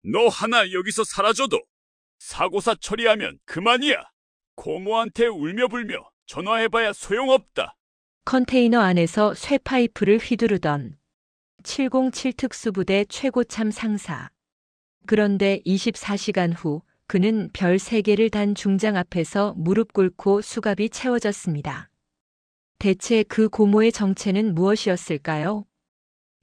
너 하나 여기서 사라져도 사고사 처리하면 그만이야. 고모한테 울며불며 전화해봐야 소용없다. 컨테이너 안에서 쇠파이프를 휘두르던 707 특수부대 최고참 상사. 그런데 24시간 후 그는 별 3개를 단 중장 앞에서 무릎 꿇고 수갑이 채워졌습니다. 대체 그 고모의 정체는 무엇이었을까요?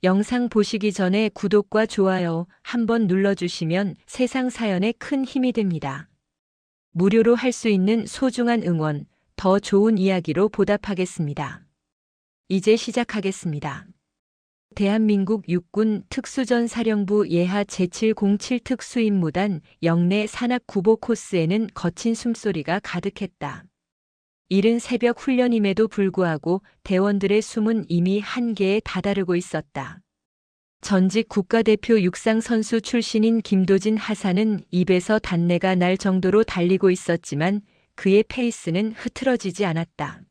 영상 보시기 전에 구독과 좋아요 한번 눌러주시면 세상 사연에 큰 힘이 됩니다. 무료로 할 수 있는 소중한 응원, 더 좋은 이야기로 보답하겠습니다. 이제 시작하겠습니다. 대한민국 육군 특수전사령부 예하 제707 특수임무단 영내 산악구보 코스에는 거친 숨소리가 가득했다. 이른 새벽 훈련임에도 불구하고 대원들의 숨은 이미 한계에 다다르고 있었다. 전직 국가대표 육상선수 출신인 김도진 하사는 입에서 단내가 날 정도로 달리고 있었지만 그의 페이스는 흐트러지지 않았다.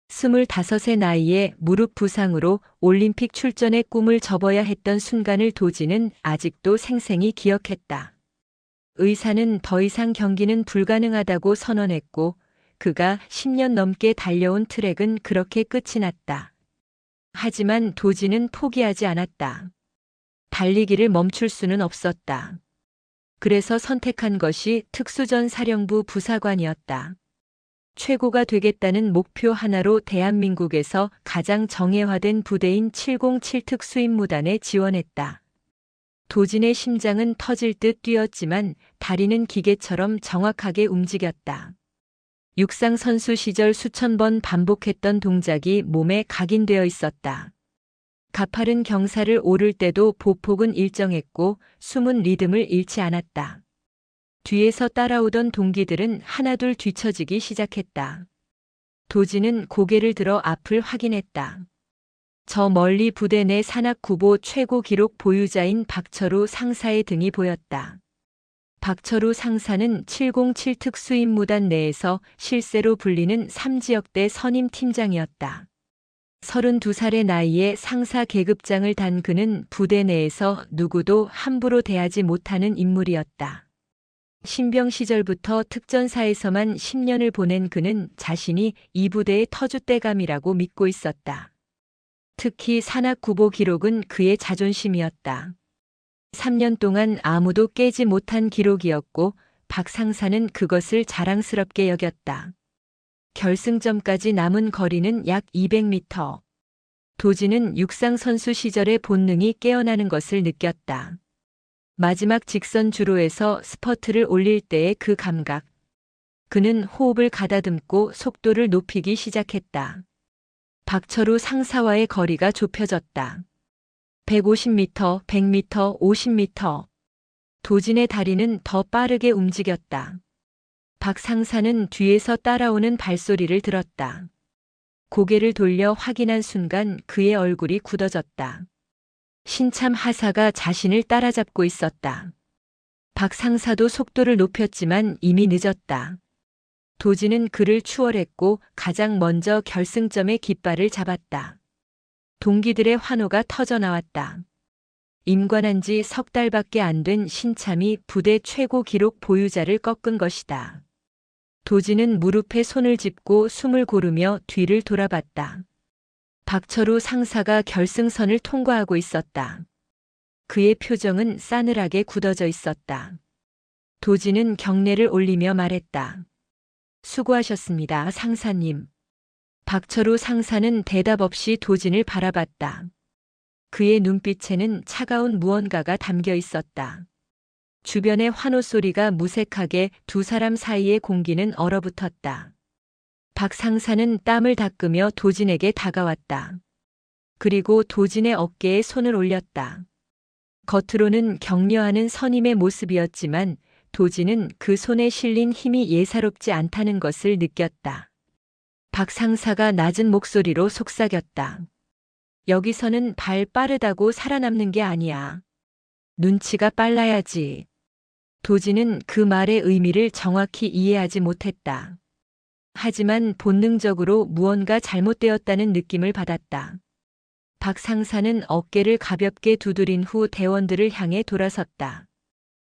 25의 나이에 무릎 부상으로 올림픽 출전의 꿈을 접어야 했던 순간을 도진은 아직도 생생히 기억했다. 의사는 더 이상 경기는 불가능하다고 선언했고 그가 10년 넘게 달려온 트랙은 그렇게 끝이 났다. 하지만 도진은 포기하지 않았다. 달리기를 멈출 수는 없었다. 그래서 선택한 것이 특수전사령부 부사관이었다. 최고가 되겠다는 목표 하나로 대한민국에서 가장 정예화된 부대인 707 특수임무단에 지원했다. 도진의 심장은 터질 듯 뛰었지만 다리는 기계처럼 정확하게 움직였다. 육상 선수 시절 수천 번 반복했던 동작이 몸에 각인되어 있었다. 가파른 경사를 오를 때도 보폭은 일정했고 숨은 리듬을 잃지 않았다. 뒤에서 따라오던 동기들은 하나둘 뒤처지기 시작했다. 도진은 고개를 들어 앞을 확인했다. 저 멀리 부대 내 산악구보 최고 기록 보유자인 박철우 상사의 등이 보였다. 박철우 상사는 707 특수임무단 내에서 실세로 불리는 3지역대 선임 팀장이었다. 32살의 나이에 상사 계급장을 단 그는 부대 내에서 누구도 함부로 대하지 못하는 인물이었다. 신병 시절부터 특전사에서만 10년을 보낸 그는 자신이 이 부대의 터줏대감이라고 믿고 있었다. 특히 산악구보 기록은 그의 자존심이었다. 3년 동안 아무도 깨지 못한 기록이었고 박 상사는 그것을 자랑스럽게 여겼다. 결승점까지 남은 거리는 약 200m. 도진은 육상선수 시절의 본능이 깨어나는 것을 느꼈다. 마지막 직선 주로에서 스퍼트를 올릴 때의 그 감각. 그는 호흡을 가다듬고 속도를 높이기 시작했다. 박철우 상사와의 거리가 좁혀졌다. 150m, 100m, 50m. 도진의 다리는 더 빠르게 움직였다. 박 상사는 뒤에서 따라오는 발소리를 들었다. 고개를 돌려 확인한 순간 그의 얼굴이 굳어졌다. 신참 하사가 자신을 따라잡고 있었다. 박 상사도 속도를 높였지만 이미 늦었다. 도진은 그를 추월했고 가장 먼저 결승점의 깃발을 잡았다. 동기들의 환호가 터져나왔다. 임관한 지 석 달밖에 안 된 신참이 부대 최고 기록 보유자를 꺾은 것이다. 도진은 무릎에 손을 짚고 숨을 고르며 뒤를 돌아봤다. 박철우 상사가 결승선을 통과하고 있었다. 그의 표정은 싸늘하게 굳어져 있었다. 도진은 경례를 올리며 말했다. 수고하셨습니다, 상사님. 박철우 상사는 대답 없이 도진을 바라봤다. 그의 눈빛에는 차가운 무언가가 담겨 있었다. 주변의 환호 소리가 무색하게 두 사람 사이의 공기는 얼어붙었다. 박 상사는 땀을 닦으며 도진에게 다가왔다. 그리고 도진의 어깨에 손을 올렸다. 겉으로는 격려하는 선임의 모습이었지만 도진은 그 손에 실린 힘이 예사롭지 않다는 것을 느꼈다. 박 상사가 낮은 목소리로 속삭였다. 여기서는 발 빠르다고 살아남는 게 아니야. 눈치가 빨라야지. 도진은 그 말의 의미를 정확히 이해하지 못했다. 하지만 본능적으로 무언가 잘못되었다는 느낌을 받았다. 박 상사는 어깨를 가볍게 두드린 후 대원들을 향해 돌아섰다.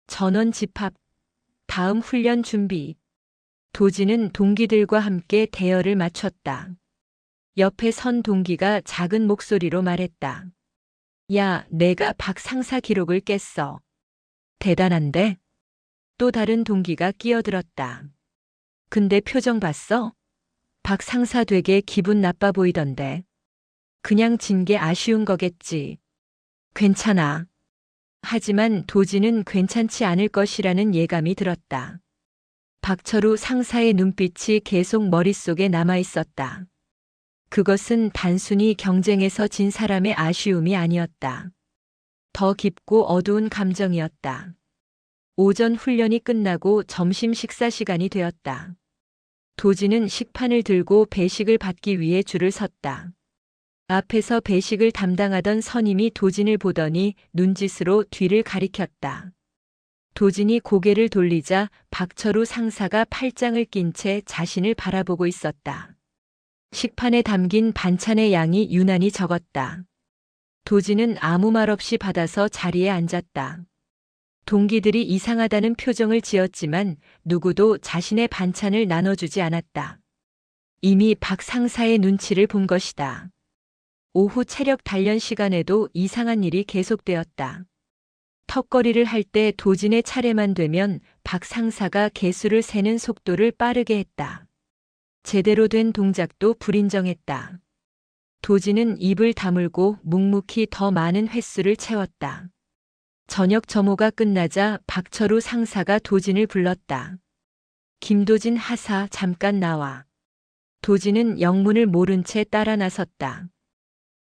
전원 집합, 다음 훈련 준비. 도진은 동기들과 함께 대열을 맞췄다. 옆에 선 동기가 작은 목소리로 말했다. 야, 내가 박 상사 기록을 깼어. 대단한데? 또 다른 동기가 끼어들었다. 근데 표정 봤어? 박 상사 되게 기분 나빠 보이던데. 그냥 진 게 아쉬운 거겠지. 괜찮아. 하지만 도진은 괜찮지 않을 것이라는 예감이 들었다. 박철우 상사의 눈빛이 계속 머릿속에 남아 있었다. 그것은 단순히 경쟁에서 진 사람의 아쉬움이 아니었다. 더 깊고 어두운 감정이었다. 오전 훈련이 끝나고 점심 식사 시간이 되었다. 도진은 식판을 들고 배식을 받기 위해 줄을 섰다. 앞에서 배식을 담당하던 선임이 도진을 보더니 눈짓으로 뒤를 가리켰다. 도진이 고개를 돌리자 박철우 상사가 팔짱을 낀 채 자신을 바라보고 있었다. 식판에 담긴 반찬의 양이 유난히 적었다. 도진은 아무 말 없이 받아서 자리에 앉았다. 동기들이 이상하다는 표정을 지었지만 누구도 자신의 반찬을 나눠주지 않았다. 이미 박 상사의 눈치를 본 것이다. 오후 체력 단련 시간에도 이상한 일이 계속되었다. 턱걸이를 할 때 도진의 차례만 되면 박 상사가 개수를 세는 속도를 빠르게 했다. 제대로 된 동작도 불인정했다. 도진은 입을 다물고 묵묵히 더 많은 횟수를 채웠다. 저녁 점호가 끝나자 박철우 상사가 도진을 불렀다. 김도진 하사 잠깐 나와. 도진은 영문을 모른 채 따라 나섰다.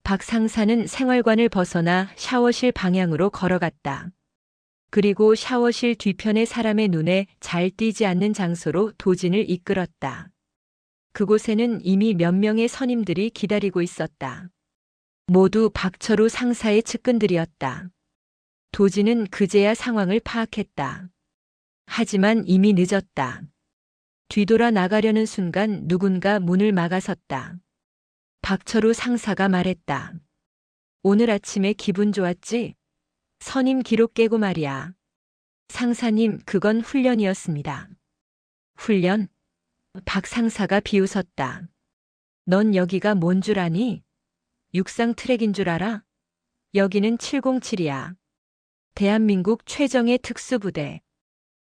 박 상사는 생활관을 벗어나 샤워실 방향으로 걸어갔다. 그리고 샤워실 뒤편의 사람의 눈에 잘 띄지 않는 장소로 도진을 이끌었다. 그곳에는 이미 몇 명의 선임들이 기다리고 있었다. 모두 박철우 상사의 측근들이었다. 도진은 그제야 상황을 파악했다. 하지만 이미 늦었다. 뒤돌아 나가려는 순간 누군가 문을 막아섰다. 박철우 상사가 말했다. 오늘 아침에 기분 좋았지? 선임 기록 깨고 말이야. 상사님, 그건 훈련이었습니다. 훈련? 박 상사가 비웃었다. 넌 여기가 뭔 줄 아니? 육상 트랙인 줄 알아? 여기는 707이야. 대한민국 최정예 특수부대.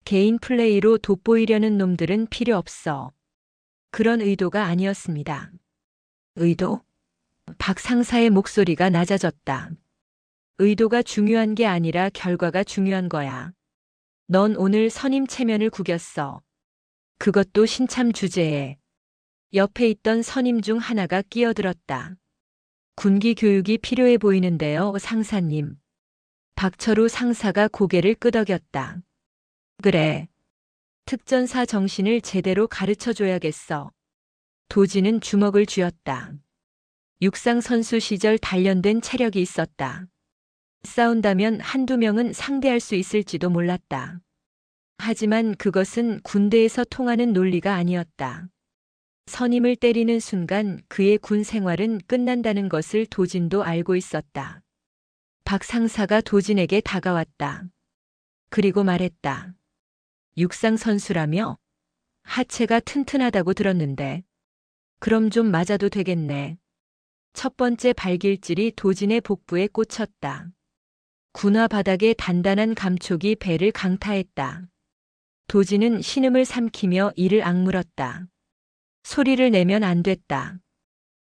개인 플레이로 돋보이려는 놈들은 필요 없어. 그런 의도가 아니었습니다. 의도? 박 상사의 목소리가 낮아졌다. 의도가 중요한 게 아니라 결과가 중요한 거야. 넌 오늘 선임 체면을 구겼어. 그것도 신참 주제에. 옆에 있던 선임 중 하나가 끼어들었다. 군기 교육이 필요해 보이는데요, 상사님. 박철우 상사가 고개를 끄덕였다. 그래. 특전사 정신을 제대로 가르쳐줘야겠어. 도진은 주먹을 쥐었다. 육상 선수 시절 단련된 체력이 있었다. 싸운다면 한두 명은 상대할 수 있을지도 몰랐다. 하지만 그것은 군대에서 통하는 논리가 아니었다. 선임을 때리는 순간 그의 군 생활은 끝난다는 것을 도진도 알고 있었다. 박 상사가 도진에게 다가왔다. 그리고 말했다. 육상 선수라며? 하체가 튼튼하다고 들었는데. 그럼 좀 맞아도 되겠네. 첫 번째 발길질이 도진의 복부에 꽂혔다. 군화 바닥의 단단한 감촉이 배를 강타했다. 도진은 신음을 삼키며 이를 악물었다. 소리를 내면 안 됐다.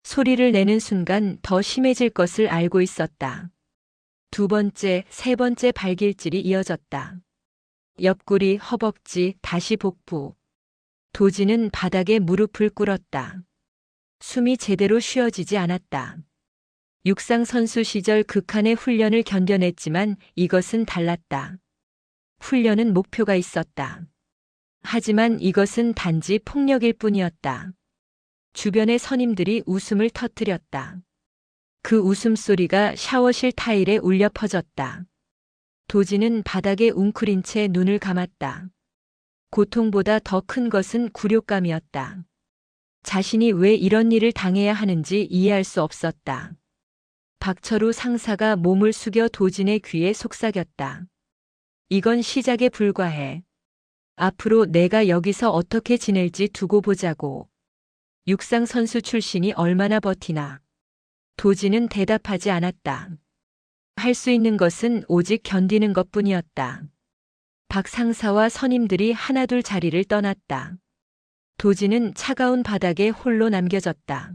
소리를 내는 순간 더 심해질 것을 알고 있었다. 두 번째, 세 번째 발길질이 이어졌다. 옆구리, 허벅지, 다시 복부. 도진은 바닥에 무릎을 꿇었다. 숨이 제대로 쉬어지지 않았다. 육상 선수 시절 극한의 훈련을 견뎌냈지만 이것은 달랐다. 훈련은 목표가 있었다. 하지만 이것은 단지 폭력일 뿐이었다. 주변의 선임들이 웃음을 터뜨렸다. 그 웃음소리가 샤워실 타일에 울려 퍼졌다. 도진은 바닥에 웅크린 채 눈을 감았다. 고통보다 더 큰 것은 굴욕감이었다. 자신이 왜 이런 일을 당해야 하는지 이해할 수 없었다. 박철우 상사가 몸을 숙여 도진의 귀에 속삭였다. 이건 시작에 불과해. 앞으로 내가 여기서 어떻게 지낼지 두고 보자고. 육상 선수 출신이 얼마나 버티나. 도진은 대답하지 않았다. 할 수 있는 것은 오직 견디는 것뿐이었다. 박 상사와 선임들이 하나둘 자리를 떠났다. 도진은 차가운 바닥에 홀로 남겨졌다.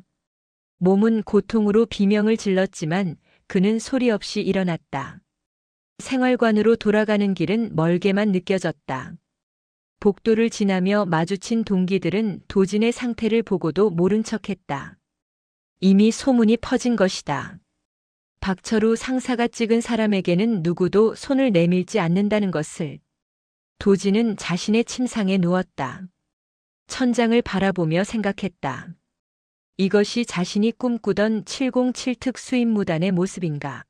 몸은 고통으로 비명을 질렀지만 그는 소리 없이 일어났다. 생활관으로 돌아가는 길은 멀게만 느껴졌다. 복도를 지나며 마주친 동기들은 도진의 상태를 보고도 모른 척했다. 이미 소문이 퍼진 것이다. 박철우 상사가 찍은 사람에게는 누구도 손을 내밀지 않는다는 것을. 도진은 자신의 침상에 누웠다. 천장을 바라보며 생각했다. 이것이 자신이 꿈꾸던 707 특수임무단의 모습인가?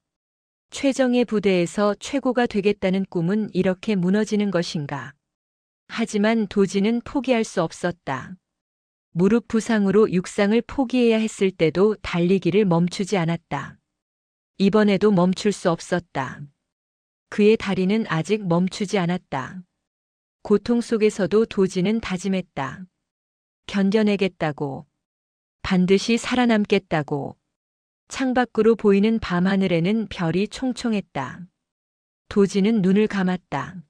최정예 부대에서 최고가 되겠다는 꿈은 이렇게 무너지는 것인가? 하지만 도진은 포기할 수 없었다. 무릎 부상으로 육상을 포기해야 했을 때도 달리기를 멈추지 않았다. 이번에도 멈출 수 없었다. 그의 다리는 아직 멈추지 않았다. 고통 속에서도 도진은 다짐했다. 견뎌내겠다고. 반드시 살아남겠다고. 창밖으로 보이는 밤하늘에는 별이 총총했다. 도진은 눈을 감았다.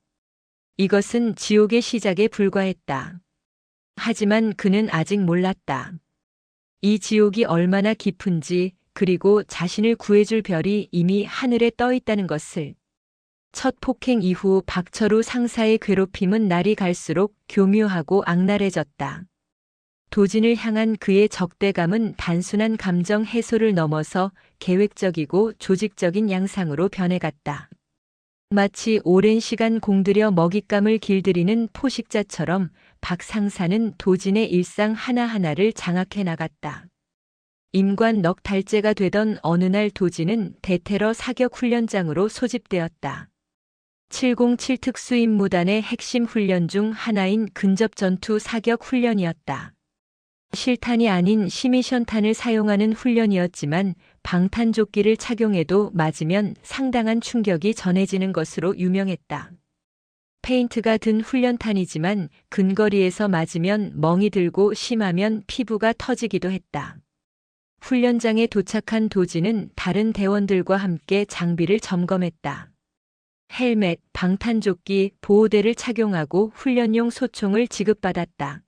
이것은 지옥의 시작에 불과했다. 하지만 그는 아직 몰랐다. 이 지옥이 얼마나 깊은지, 그리고 자신을 구해줄 별이 이미 하늘에 떠 있다는 것을. 첫 폭행 이후 박철우 상사의 괴롭힘은 날이 갈수록 교묘하고 악랄해졌다. 도진을 향한 그의 적대감은 단순한 감정 해소를 넘어서 계획적이고 조직적인 양상으로 변해갔다. 마치 오랜 시간 공들여 먹잇감을 길들이는 포식자처럼 박 상사는 도진의 일상 하나하나를 장악해 나갔다. 임관 넉 달째가 되던 어느 날 도진은 대테러 사격 훈련장으로 소집되었다. 707 특수임무단의 핵심 훈련 중 하나인 근접전투 사격 훈련이었다. 실탄이 아닌 시미션탄을 사용하는 훈련이었지만 방탄조끼를 착용해도 맞으면 상당한 충격이 전해지는 것으로 유명했다. 페인트가 든 훈련탄이지만 근거리에서 맞으면 멍이 들고 심하면 피부가 터지기도 했다. 훈련장에 도착한 도진은 다른 대원들과 함께 장비를 점검했다. 헬멧, 방탄조끼, 보호대를 착용하고 훈련용 소총을 지급받았다.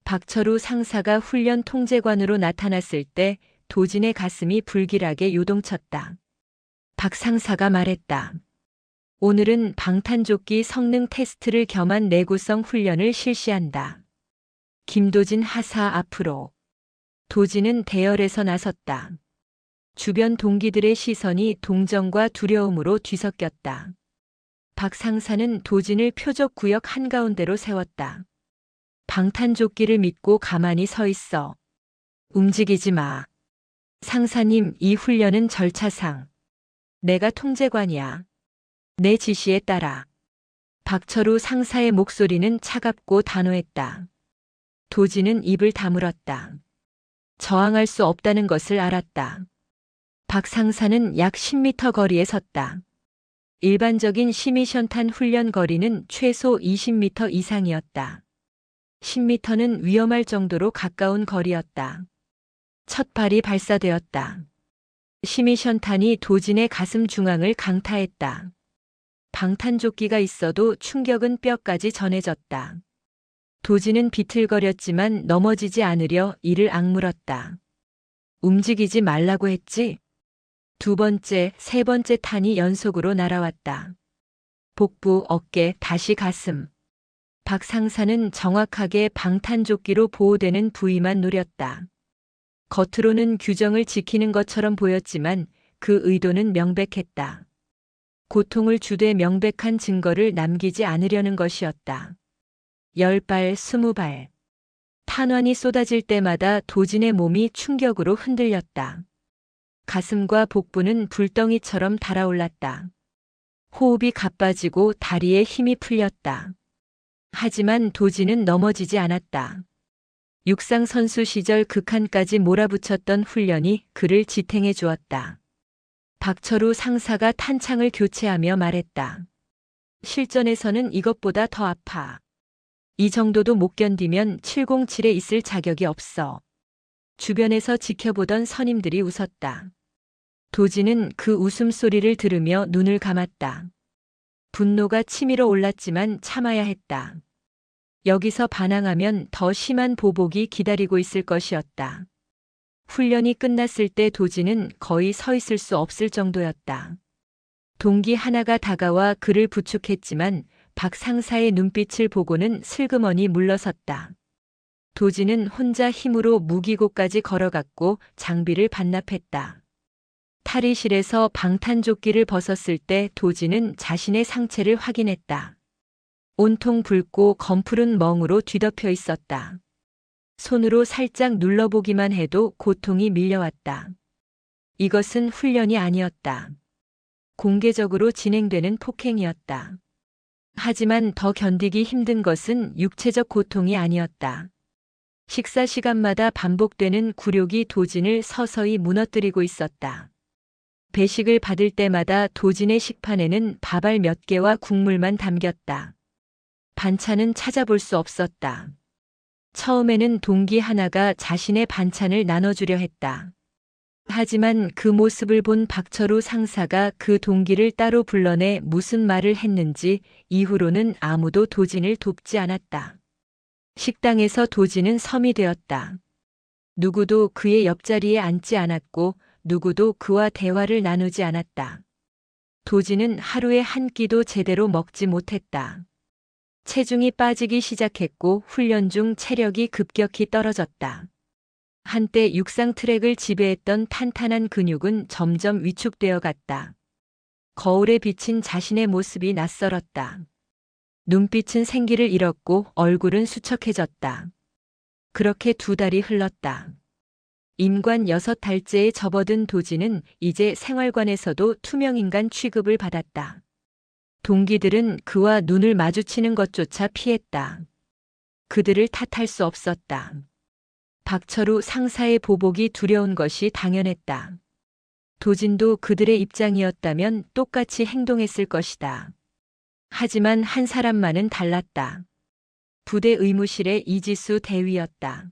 박철우 상사가 훈련 통제관으로 나타났을 때 도진의 가슴이 불길하게 요동쳤다. 박 상사가 말했다. 오늘은 방탄조끼 성능 테스트를 겸한 내구성 훈련을 실시한다. 김도진 하사 앞으로. 도진은 대열에서 나섰다. 주변 동기들의 시선이 동정과 두려움으로 뒤섞였다. 박 상사는 도진을 표적 구역 한가운데로 세웠다. 방탄조끼를 믿고 가만히 서 있어. 움직이지 마. 상사님, 이 훈련은 절차상. 내가 통제관이야. 내 지시에 따라. 박철우 상사의 목소리는 차갑고 단호했다. 도진은 입을 다물었다. 저항할 수 없다는 것을 알았다. 박 상사는 약 10m 거리에 섰다. 일반적인 시미션탄 훈련 거리는 최소 20m 이상이었다. 10m는 위험할 정도로 가까운 거리였다. 첫 발이 발사되었다. 시미션탄이 도진의 가슴 중앙을 강타했다. 방탄조끼가 있어도 충격은 뼈까지 전해졌다. 도진은 비틀거렸지만 넘어지지 않으려 이를 악물었다. 움직이지 말라고 했지? 두 번째, 세 번째 탄이 연속으로 날아왔다. 복부, 어깨, 다시 가슴. 박 상사는 정확하게 방탄조끼로 보호되는 부위만 노렸다. 겉으로는 규정을 지키는 것처럼 보였지만 그 의도는 명백했다. 고통을 주되 명백한 증거를 남기지 않으려는 것이었다. 10발, 20발. 탄환이 쏟아질 때마다 도진의 몸이 충격으로 흔들렸다. 가슴과 복부는 불덩이처럼 달아올랐다. 호흡이 가빠지고 다리에 힘이 풀렸다. 하지만 도진은 넘어지지 않았다. 육상 선수 시절 극한까지 몰아붙였던 훈련이 그를 지탱해 주었다. 박철우 상사가 탄창을 교체하며 말했다. 실전에서는 이것보다 더 아파. 이 정도도 못 견디면 707에 있을 자격이 없어. 주변에서 지켜보던 선임들이 웃었다. 도지는 그 웃음소리를 들으며 눈을 감았다. 분노가 치밀어 올랐지만 참아야 했다. 여기서 반항하면 더 심한 보복이 기다리고 있을 것이었다. 훈련이 끝났을 때 도지는 거의 서 있을 수 없을 정도였다. 동기 하나가 다가와 그를 부축했지만 박 상사의 눈빛을 보고는 슬그머니 물러섰다. 도지는 혼자 힘으로 무기고까지 걸어갔고 장비를 반납했다. 탈의실에서 방탄조끼를 벗었을 때 도지는 자신의 상체를 확인했다. 온통 붉고 검푸른 멍으로 뒤덮여 있었다. 손으로 살짝 눌러보기만 해도 고통이 밀려왔다. 이것은 훈련이 아니었다. 공개적으로 진행되는 폭행이었다. 하지만 더 견디기 힘든 것은 육체적 고통이 아니었다. 식사 시간마다 반복되는 굴욕이 도진을 서서히 무너뜨리고 있었다. 배식을 받을 때마다 도진의 식판에는 밥알 몇 개와 국물만 담겼다. 반찬은 찾아볼 수 없었다. 처음에는 동기 하나가 자신의 반찬을 나눠주려 했다. 하지만 그 모습을 본 박철우 상사가 그 동기를 따로 불러내 무슨 말을 했는지 이후로는 아무도 도진을 돕지 않았다. 식당에서 도진은 섬이 되었다. 누구도 그의 옆자리에 앉지 않았고 누구도 그와 대화를 나누지 않았다. 도진은 하루에 한 끼도 제대로 먹지 못했다. 체중이 빠지기 시작했고 훈련 중 체력이 급격히 떨어졌다. 한때 육상 트랙을 지배했던 탄탄한 근육은 점점 위축되어 갔다. 거울에 비친 자신의 모습이 낯설었다. 눈빛은 생기를 잃었고 얼굴은 수척해졌다. 그렇게 2달이 흘렀다. 임관 6달째에 접어든 도지는 이제 생활관에서도 투명인간 취급을 받았다. 동기들은 그와 눈을 마주치는 것조차 피했다. 그들을 탓할 수 없었다. 박철우 상사의 보복이 두려운 것이 당연했다. 도진도 그들의 입장이었다면 똑같이 행동했을 것이다. 하지만 한 사람만은 달랐다. 부대 의무실의 이지수 대위였다.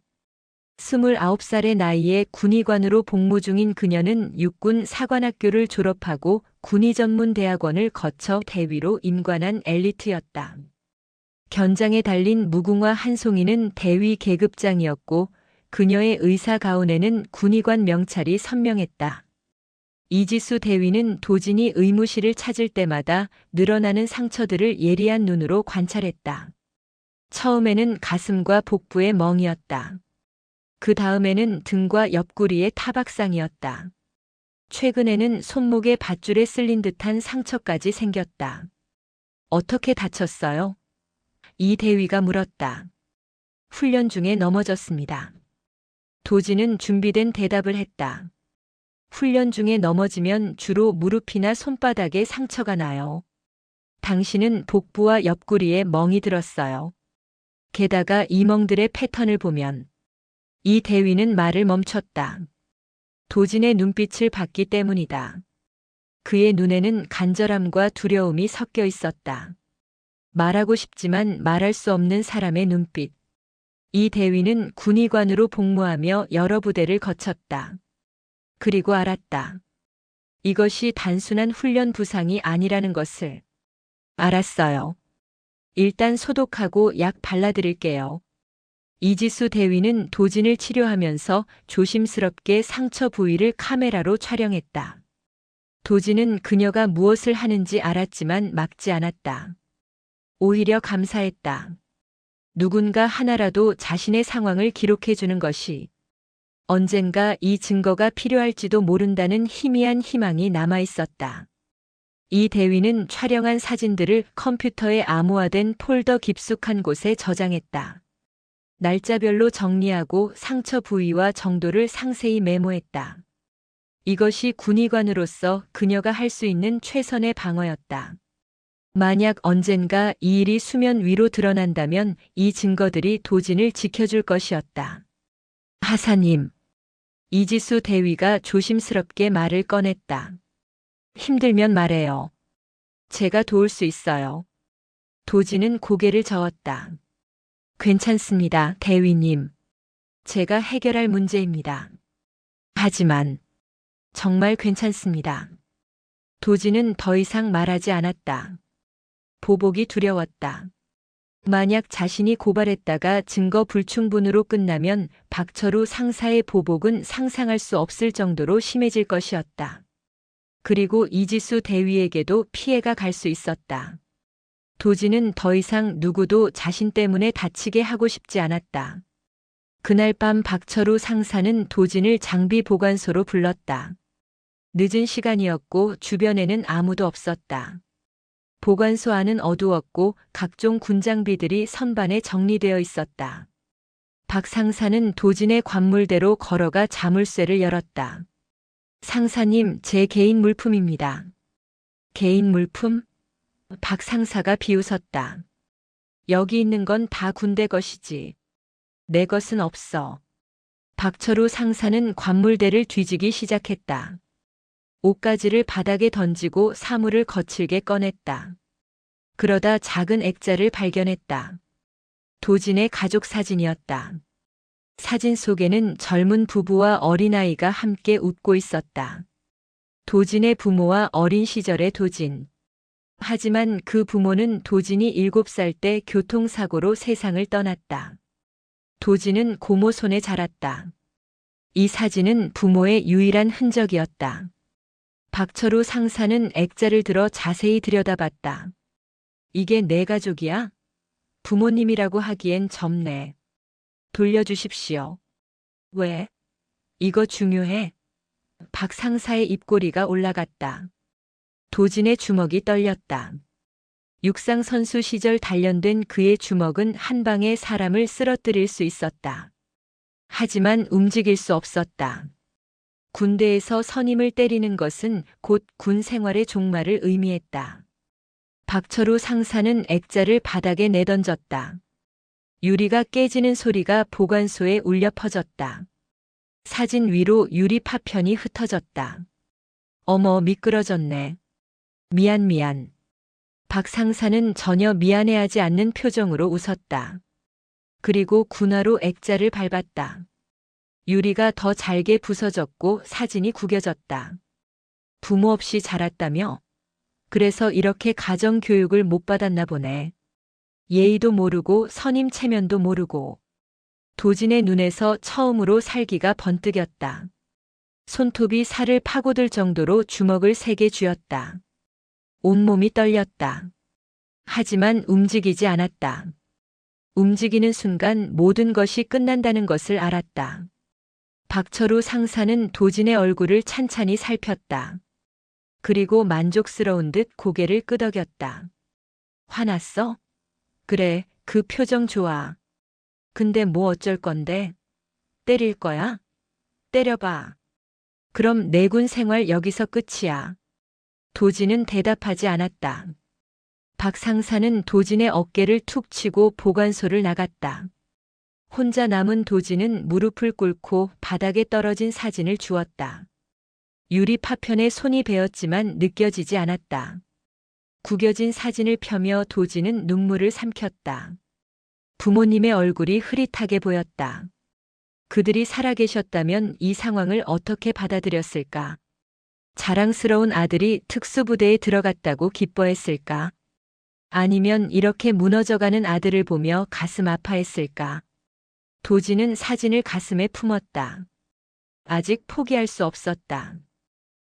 29살의 나이에 군의관으로 복무 중인 그녀는 육군 사관학교를 졸업하고 군의전문대학원을 거쳐 대위로 임관한 엘리트였다. 견장에 달린 무궁화 한 송이는 대위 계급장이었고 그녀의 의사 가운에는 군의관 명찰이 선명했다. 이지수 대위는 도진이 의무실을 찾을 때마다 늘어나는 상처들을 예리한 눈으로 관찰했다. 처음에는 가슴과 복부의 멍이었다. 그 다음에는 등과 옆구리의 타박상이었다. 최근에는 손목에 밧줄에 쓸린 듯한 상처까지 생겼다. 어떻게 다쳤어요? 이 대위가 물었다. 훈련 중에 넘어졌습니다. 도진은 준비된 대답을 했다. 훈련 중에 넘어지면 주로 무릎이나 손바닥에 상처가 나요. 당신은 복부와 옆구리에 멍이 들었어요. 게다가 이 멍들의 패턴을 보면 이 대위는 말을 멈췄다. 도진의 눈빛을 봤기 때문이다. 그의 눈에는 간절함과 두려움이 섞여 있었다. 말하고 싶지만 말할 수 없는 사람의 눈빛. 이 대위는 군의관으로 복무하며 여러 부대를 거쳤다. 그리고 알았다. 이것이 단순한 훈련 부상이 아니라는 것을. 알았어요. 일단 소독하고 약 발라드릴게요. 이지수 대위는 도진을 치료하면서 조심스럽게 상처 부위를 카메라로 촬영했다. 도진은 그녀가 무엇을 하는지 알았지만 막지 않았다. 오히려 감사했다. 누군가 하나라도 자신의 상황을 기록해주는 것이 언젠가 이 증거가 필요할지도 모른다는 희미한 희망이 남아있었다. 이 대위는 촬영한 사진들을 컴퓨터에 암호화된 폴더 깊숙한 곳에 저장했다. 날짜별로 정리하고 상처 부위와 정도를 상세히 메모했다. 이것이 군의관으로서 그녀가 할 수 있는 최선의 방어였다. 만약 언젠가 이 일이 수면 위로 드러난다면 이 증거들이 도진을 지켜줄 것이었다. 하사님. 이지수 대위가 조심스럽게 말을 꺼냈다. 힘들면 말해요. 제가 도울 수 있어요. 도지는 고개를 저었다. 괜찮습니다, 대위님. 제가 해결할 문제입니다. 하지만 정말 괜찮습니다. 도지는 더 이상 말하지 않았다. 보복이 두려웠다. 만약 자신이 고발했다가 증거 불충분으로 끝나면 박철우 상사의 보복은 상상할 수 없을 정도로 심해질 것이었다. 그리고 이지수 대위에게도 피해가 갈 수 있었다. 도지는 더 이상 누구도 자신 때문에 다치게 하고 싶지 않았다. 그날 밤 박철우 상사는 도진을 장비 보관소로 불렀다. 늦은 시간이었고 주변에는 아무도 없었다. 보관소 안은 어두웠고 각종 군장비들이 선반에 정리되어 있었다. 박 상사는 도진의 관물대로 걸어가 자물쇠를 열었다. 상사님, 제 개인 물품입니다. 개인 물품? 박 상사가 비웃었다. 여기 있는 건 다 군대 것이지. 내 것은 없어. 박철우 상사는 관물대를 뒤지기 시작했다. 옷가지를 바닥에 던지고 사물을 거칠게 꺼냈다. 그러다 작은 액자를 발견했다. 도진의 가족 사진이었다. 사진 속에는 젊은 부부와 어린아이가 함께 웃고 있었다. 도진의 부모와 어린 시절의 도진. 하지만 그 부모는 도진이 7살 때 교통사고로 세상을 떠났다. 도진은 고모 손에 자랐다. 이 사진은 부모의 유일한 흔적이었다. 박철우 상사는 액자를 들어 자세히 들여다봤다. 이게 내 가족이야? 부모님이라고 하기엔 젊네. 돌려주십시오. 왜? 이거 중요해. 박 상사의 입꼬리가 올라갔다. 도진의 주먹이 떨렸다. 육상 선수 시절 단련된 그의 주먹은 한 방에 사람을 쓰러뜨릴 수 있었다. 하지만 움직일 수 없었다. 군대에서 선임을 때리는 것은 곧 군 생활의 종말을 의미했다. 박철우 상사는 액자를 바닥에 내던졌다. 유리가 깨지는 소리가 보관소에 울려 퍼졌다. 사진 위로 유리 파편이 흩어졌다. 어머, 미끄러졌네. 미안. 박 상사는 전혀 미안해하지 않는 표정으로 웃었다. 그리고 군화로 액자를 밟았다. 유리가 더 잘게 부서졌고 사진이 구겨졌다. 부모 없이 자랐다며? 그래서 이렇게 가정교육을 못 받았나 보네. 예의도 모르고 선임 체면도 모르고. 도진의 눈에서 처음으로 살기가 번뜩였다. 손톱이 살을 파고들 정도로 주먹을 세게 쥐었다. 온몸이 떨렸다. 하지만 움직이지 않았다. 움직이는 순간 모든 것이 끝난다는 것을 알았다. 박철우 상사는 도진의 얼굴을 찬찬히 살폈다. 그리고 만족스러운 듯 고개를 끄덕였다. 화났어? 그래, 그 표정 좋아. 근데 뭐 어쩔 건데? 때릴 거야? 때려봐. 그럼 내군 생활 여기서 끝이야. 도진은 대답하지 않았다. 박 상사는 도진의 어깨를 툭 치고 보관소를 나갔다. 혼자 남은 도진은 무릎을 꿇고 바닥에 떨어진 사진을 주웠다. 유리 파편에 손이 베었지만 느껴지지 않았다. 구겨진 사진을 펴며 도진은 눈물을 삼켰다. 부모님의 얼굴이 흐릿하게 보였다. 그들이 살아계셨다면 이 상황을 어떻게 받아들였을까? 자랑스러운 아들이 특수부대에 들어갔다고 기뻐했을까? 아니면 이렇게 무너져가는 아들을 보며 가슴 아파했을까? 도진은 사진을 가슴에 품었다. 아직 포기할 수 없었다.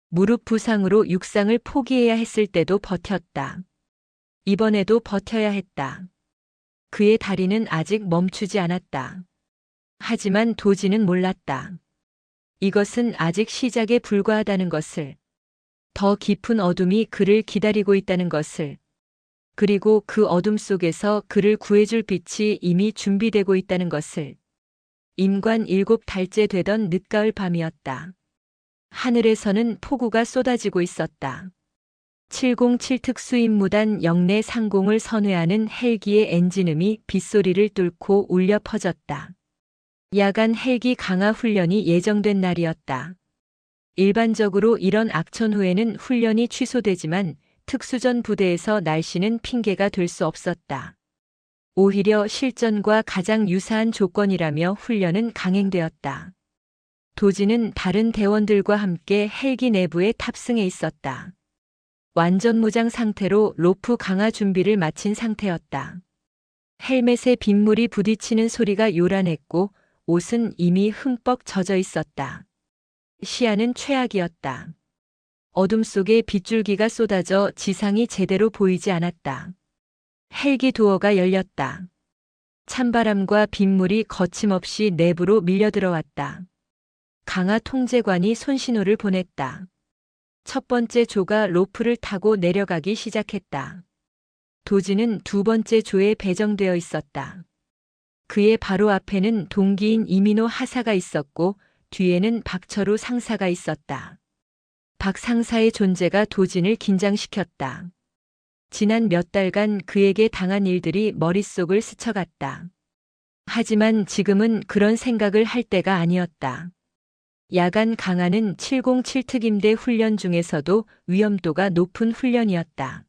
무릎 부상으로 육상을 포기해야 했을 때도 버텼다. 이번에도 버텨야 했다. 그의 다리는 아직 멈추지 않았다. 하지만 도진은 몰랐다. 이것은 아직 시작에 불과하다는 것을, 더 깊은 어둠이 그를 기다리고 있다는 것을, 그리고 그 어둠 속에서 그를 구해줄 빛이 이미 준비되고 있다는 것을. 임관 7달째 되던 늦가을 밤이었다. 하늘에서는 폭우가 쏟아지고 있었다. 707 특수임무단 영내 상공을 선회하는 헬기의 엔진음이 빗소리를 뚫고 울려 퍼졌다. 야간 헬기 강화 훈련이 예정된 날이었다. 일반적으로 이런 악천 후에는 훈련이 취소되지만 특수전 부대에서 날씨는 핑계가 될 수 없었다. 오히려 실전과 가장 유사한 조건이라며 훈련은 강행되었다. 도지는 다른 대원들과 함께 헬기 내부에 탑승해 있었다. 완전 무장 상태로 로프 강화 준비를 마친 상태였다. 헬멧에 빗물이 부딪히는 소리가 요란했고 옷은 이미 흠뻑 젖어 있었다. 시야는 최악이었다. 어둠 속에 빗줄기가 쏟아져 지상이 제대로 보이지 않았다. 헬기 도어가 열렸다. 찬바람과 빗물이 거침없이 내부로 밀려 들어왔다. 강화 통제관이 손신호를 보냈다. 첫 번째 조가 로프를 타고 내려가기 시작했다. 도지는 두 번째 조에 배정되어 있었다. 그의 바로 앞에는 동기인 이민호 하사가 있었고 뒤에는 박철우 상사가 있었다. 박 상사의 존재가 도진을 긴장시켰다. 지난 몇 달간 그에게 당한 일들이 머릿속을 스쳐갔다. 하지만 지금은 그런 생각을 할 때가 아니었다. 야간 강화는 707 특임대 훈련 중에서도 위험도가 높은 훈련이었다.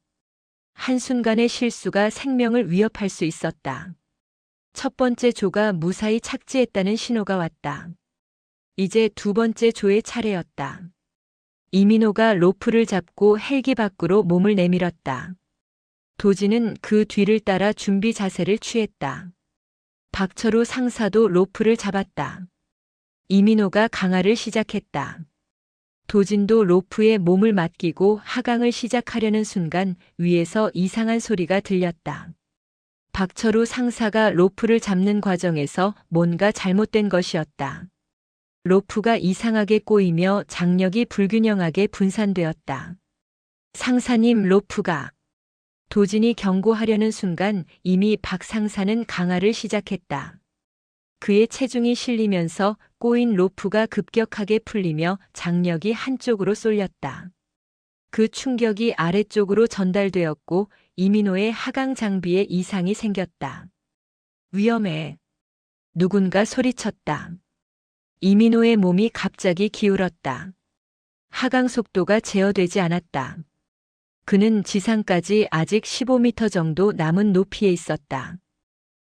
한순간의 실수가 생명을 위협할 수 있었다. 첫 번째 조가 무사히 착지했다는 신호가 왔다. 이제 두 번째 조의 차례였다. 이민호가 로프를 잡고 헬기 밖으로 몸을 내밀었다. 도지는 그 뒤를 따라 준비 자세를 취했다. 박철우 상사도 로프를 잡았다. 이민호가 강화를 시작했다. 도진도 로프에 몸을 맡기고 하강을 시작하려는 순간 위에서 이상한 소리가 들렸다. 박철우 상사가 로프를 잡는 과정에서 뭔가 잘못된 것이었다. 로프가 이상하게 꼬이며 장력이 불균형하게 분산되었다. 상사님, 로프가. 도진이 경고하려는 순간 이미 박 상사는 강화를 시작했다. 그의 체중이 실리면서 꼬인 로프가 급격하게 풀리며 장력이 한쪽으로 쏠렸다. 그 충격이 아래쪽으로 전달되었고 이민호의 하강 장비에 이상이 생겼다. 위험해. 누군가 소리쳤다. 이민호의 몸이 갑자기 기울었다. 하강 속도가 제어되지 않았다. 그는 지상까지 아직 15m 정도 남은 높이에 있었다.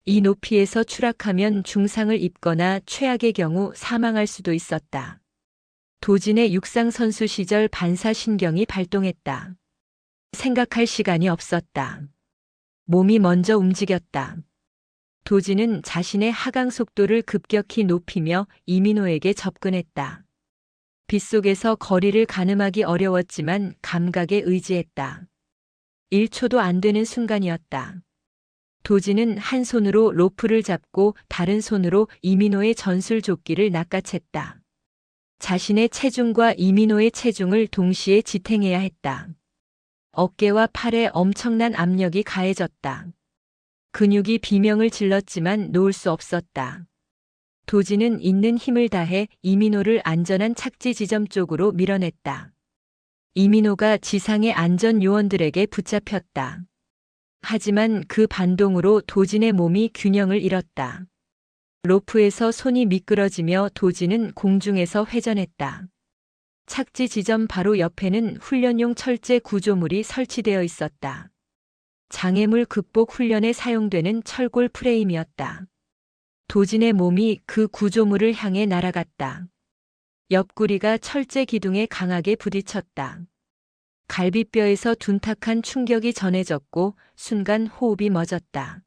이 높이에서 추락하면 중상을 입거나 최악의 경우 사망할 수도 있었다. 도진의 육상 선수 시절 반사신경이 발동했다. 생각할 시간이 없었다. 몸이 먼저 움직였다. 도진은 자신의 하강 속도를 급격히 높이며 이민호에게 접근했다. 빗속에서 거리를 가늠하기 어려웠지만 감각에 의지했다. 1초도 안 되는 순간이었다. 도진은 한 손으로 로프를 잡고 다른 손으로 이민호의 전술조끼를 낚아챘다. 자신의 체중과 이민호의 체중을 동시에 지탱해야 했다. 어깨와 팔에 엄청난 압력이 가해졌다. 근육이 비명을 질렀지만 놓을 수 없었다. 도진은 있는 힘을 다해 이민호를 안전한 착지 지점 쪽으로 밀어냈다. 이민호가 지상의 안전 요원들에게 붙잡혔다. 하지만 그 반동으로 도진의 몸이 균형을 잃었다. 로프에서 손이 미끄러지며 도진은 공중에서 회전했다. 착지 지점 바로 옆에는 훈련용 철제 구조물이 설치되어 있었다. 장애물 극복 훈련에 사용되는 철골 프레임이었다. 도진의 몸이 그 구조물을 향해 날아갔다. 옆구리가 철제 기둥에 강하게 부딪혔다. 갈비뼈에서 둔탁한 충격이 전해졌고 순간 호흡이 멎었다.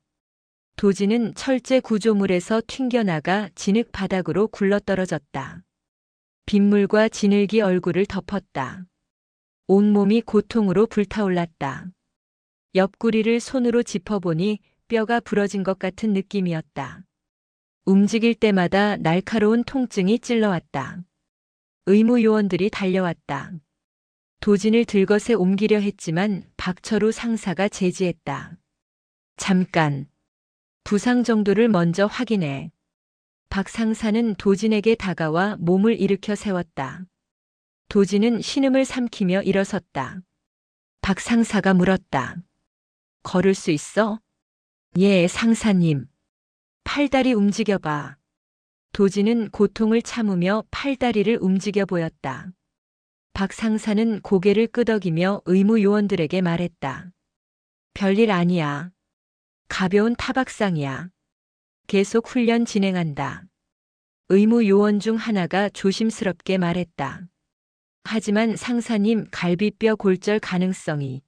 도진은 철제 구조물에서 튕겨나가 진흙 바닥으로 굴러떨어졌다. 빗물과 진흙이 얼굴을 덮었다. 온몸이 고통으로 불타올랐다. 옆구리를 손으로 짚어보니 뼈가 부러진 것 같은 느낌이었다. 움직일 때마다 날카로운 통증이 찔러왔다. 의무 요원들이 달려왔다. 도진을 들것에 옮기려 했지만 박철우 상사가 제지했다. 잠깐. 부상 정도를 먼저 확인해. 박 상사는 도진에게 다가와 몸을 일으켜 세웠다. 도진은 신음을 삼키며 일어섰다. 박 상사가 물었다. 걸을 수 있어? 예, 상사님. 팔다리 움직여봐. 도진은 고통을 참으며 팔다리를 움직여 보였다. 박 상사는 고개를 끄덕이며 의무 요원들에게 말했다. 별일 아니야. 가벼운 타박상이야. 계속 훈련 진행한다. 의무 요원 중 하나가 조심스럽게 말했다. 하지만 상사님, 갈비뼈 골절 가능성이.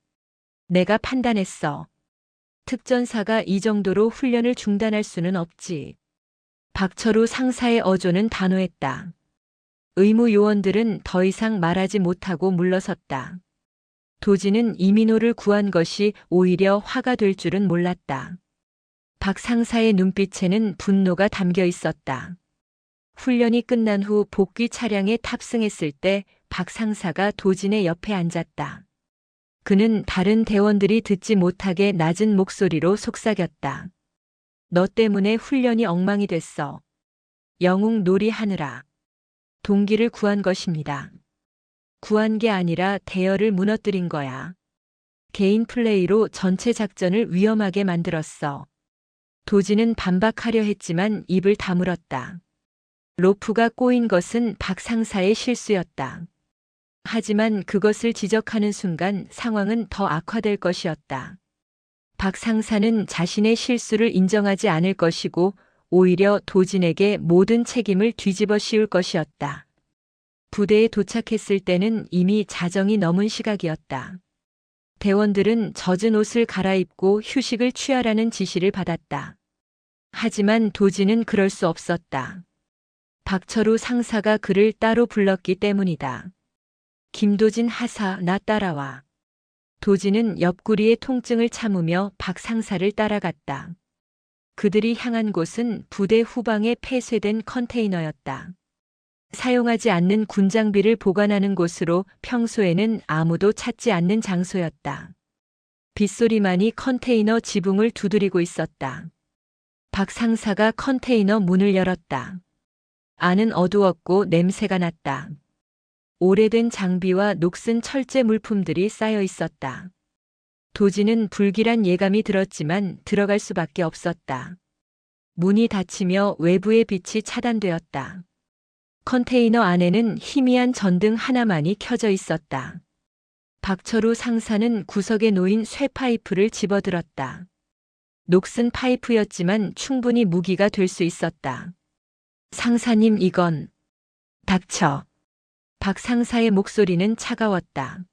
내가 판단했어. 특전사가 이 정도로 훈련을 중단할 수는 없지. 박철우 상사의 어조는 단호했다. 의무 요원들은 더 이상 말하지 못하고 물러섰다. 도지는 이민호를 구한 것이 오히려 화가 될 줄은 몰랐다. 박 상사의 눈빛에는 분노가 담겨 있었다. 훈련이 끝난 후 복귀 차량에 탑승했을 때 박 상사가 도진의 옆에 앉았다. 그는 다른 대원들이 듣지 못하게 낮은 목소리로 속삭였다. 너 때문에 훈련이 엉망이 됐어. 영웅 놀이하느라. 동기를 구한 것입니다. 구한 게 아니라 대열을 무너뜨린 거야. 개인 플레이로 전체 작전을 위험하게 만들었어. 도지는 반박하려 했지만 입을 다물었다. 로프가 꼬인 것은 박 상사의 실수였다. 하지만 그것을 지적하는 순간 상황은 더 악화될 것이었다. 박 상사는 자신의 실수를 인정하지 않을 것이고 오히려 도진에게 모든 책임을 뒤집어 씌울 것이었다. 부대에 도착했을 때는 이미 자정이 넘은 시각이었다. 대원들은 젖은 옷을 갈아입고 휴식을 취하라는 지시를 받았다. 하지만 도진은 그럴 수 없었다. 박철우 상사가 그를 따로 불렀기 때문이다. 김도진 하사, 나 따라와. 도진은 옆구리의 통증을 참으며 박 상사를 따라갔다. 그들이 향한 곳은 부대 후방에 폐쇄된 컨테이너였다. 사용하지 않는 군장비를 보관하는 곳으로 평소에는 아무도 찾지 않는 장소였다. 빗소리만이 컨테이너 지붕을 두드리고 있었다. 박 상사가 컨테이너 문을 열었다. 안은 어두웠고 냄새가 났다. 오래된 장비와 녹슨 철제 물품들이 쌓여 있었다. 도지는 불길한 예감이 들었지만 들어갈 수밖에 없었다. 문이 닫히며 외부의 빛이 차단되었다. 컨테이너 안에는 희미한 전등 하나만이 켜져 있었다. 박철우 상사는 구석에 놓인 쇠 파이프를 집어들었다. 녹슨 파이프였지만 충분히 무기가 될 수 있었다. 상사님, 이건. 닥쳐. 박 상사의 목소리는 차가웠다.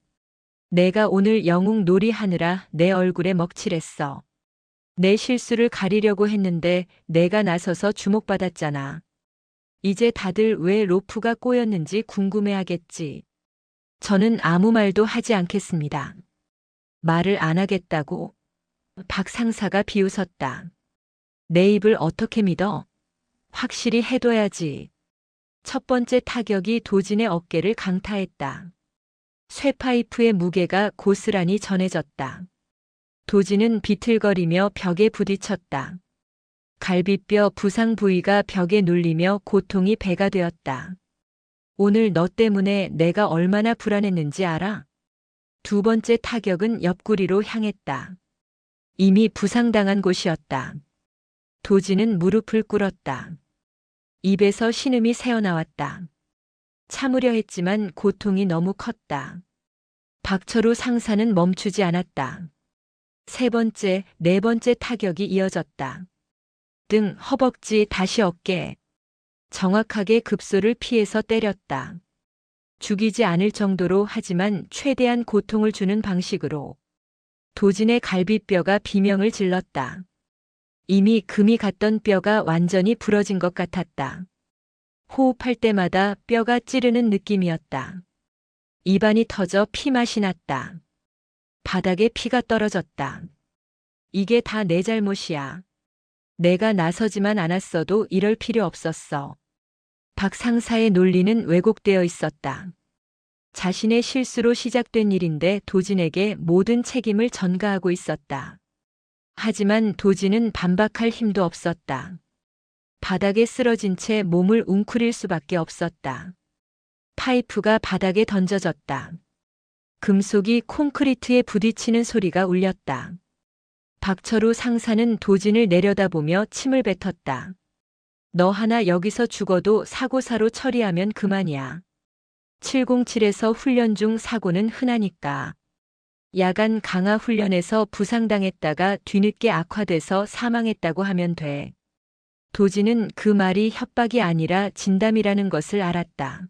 내가 오늘 영웅 놀이하느라 내 얼굴에 먹칠했어. 내 실수를 가리려고 했는데 내가 나서서 주목받았잖아. 이제 다들 왜 로프가 꼬였는지 궁금해하겠지. 저는 아무 말도 하지 않겠습니다. 말을 안 하겠다고? 박 상사가 비웃었다. 내 입을 어떻게 믿어? 확실히 해둬야지. 첫 번째 타격이 도진의 어깨를 강타했다. 쇠파이프의 무게가 고스란히 전해졌다. 도진은 비틀거리며 벽에 부딪혔다. 갈비뼈 부상 부위가 벽에 눌리며 고통이 배가 되었다. 오늘 너 때문에 내가 얼마나 불안했는지 알아? 두 번째 타격은 옆구리로 향했다. 이미 부상당한 곳이었다. 도진은 무릎을 꿇었다. 입에서 신음이 새어나왔다. 참으려 했지만 고통이 너무 컸다. 박철우 상사는 멈추지 않았다. 세 번째, 네 번째 타격이 이어졌다. 등, 허벅지, 다시 어깨. 정확하게 급소를 피해서 때렸다. 죽이지 않을 정도로 하지만 최대한 고통을 주는 방식으로. 도진의 갈비뼈가 비명을 질렀다. 이미 금이 갔던 뼈가 완전히 부러진 것 같았다. 호흡할 때마다 뼈가 찌르는 느낌이었다. 입안이 터져 피맛이 났다. 바닥에 피가 떨어졌다. 이게 다 내 잘못이야. 내가 나서지만 않았어도 이럴 필요 없었어. 박 상사의 논리는 왜곡되어 있었다. 자신의 실수로 시작된 일인데 도진에게 모든 책임을 전가하고 있었다. 하지만 도진은 반박할 힘도 없었다. 바닥에 쓰러진 채 몸을 웅크릴 수밖에 없었다. 파이프가 바닥에 던져졌다. 금속이 콘크리트에 부딪히는 소리가 울렸다. 박철우 상사는 도진을 내려다보며 침을 뱉었다. 너 하나 여기서 죽어도 사고사로 처리하면 그만이야. 707에서 훈련 중 사고는 흔하니까. 야간 강화 훈련에서 부상당했다가 뒤늦게 악화돼서 사망했다고 하면 돼. 도지는 그 말이 협박이 아니라 진담이라는 것을 알았다.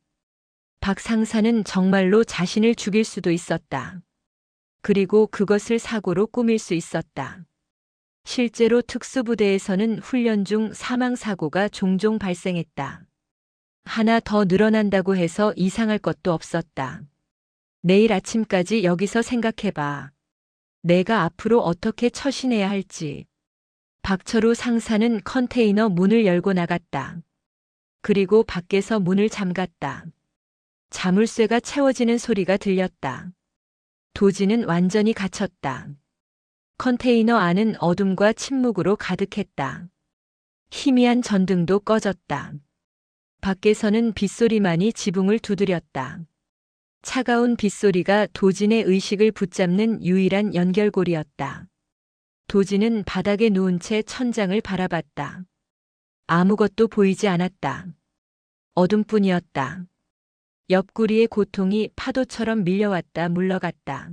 박 상사는 정말로 자신을 죽일 수도 있었다. 그리고 그것을 사고로 꾸밀 수 있었다. 실제로 특수부대에서는 훈련 중 사망사고가 종종 발생했다. 하나 더 늘어난다고 해서 이상할 것도 없었다. 내일 아침까지 여기서 생각해봐. 내가 앞으로 어떻게 처신해야 할지. 박철우 상사는 컨테이너 문을 열고 나갔다. 그리고 밖에서 문을 잠갔다. 자물쇠가 채워지는 소리가 들렸다. 도지는 완전히 갇혔다. 컨테이너 안은 어둠과 침묵으로 가득했다. 희미한 전등도 꺼졌다. 밖에서는 빗소리만이 지붕을 두드렸다. 차가운 빗소리가 도진의 의식을 붙잡는 유일한 연결고리였다. 도진은 바닥에 누운 채 천장을 바라봤다. 아무것도 보이지 않았다. 어둠뿐이었다. 옆구리의 고통이 파도처럼 밀려왔다 물러갔다.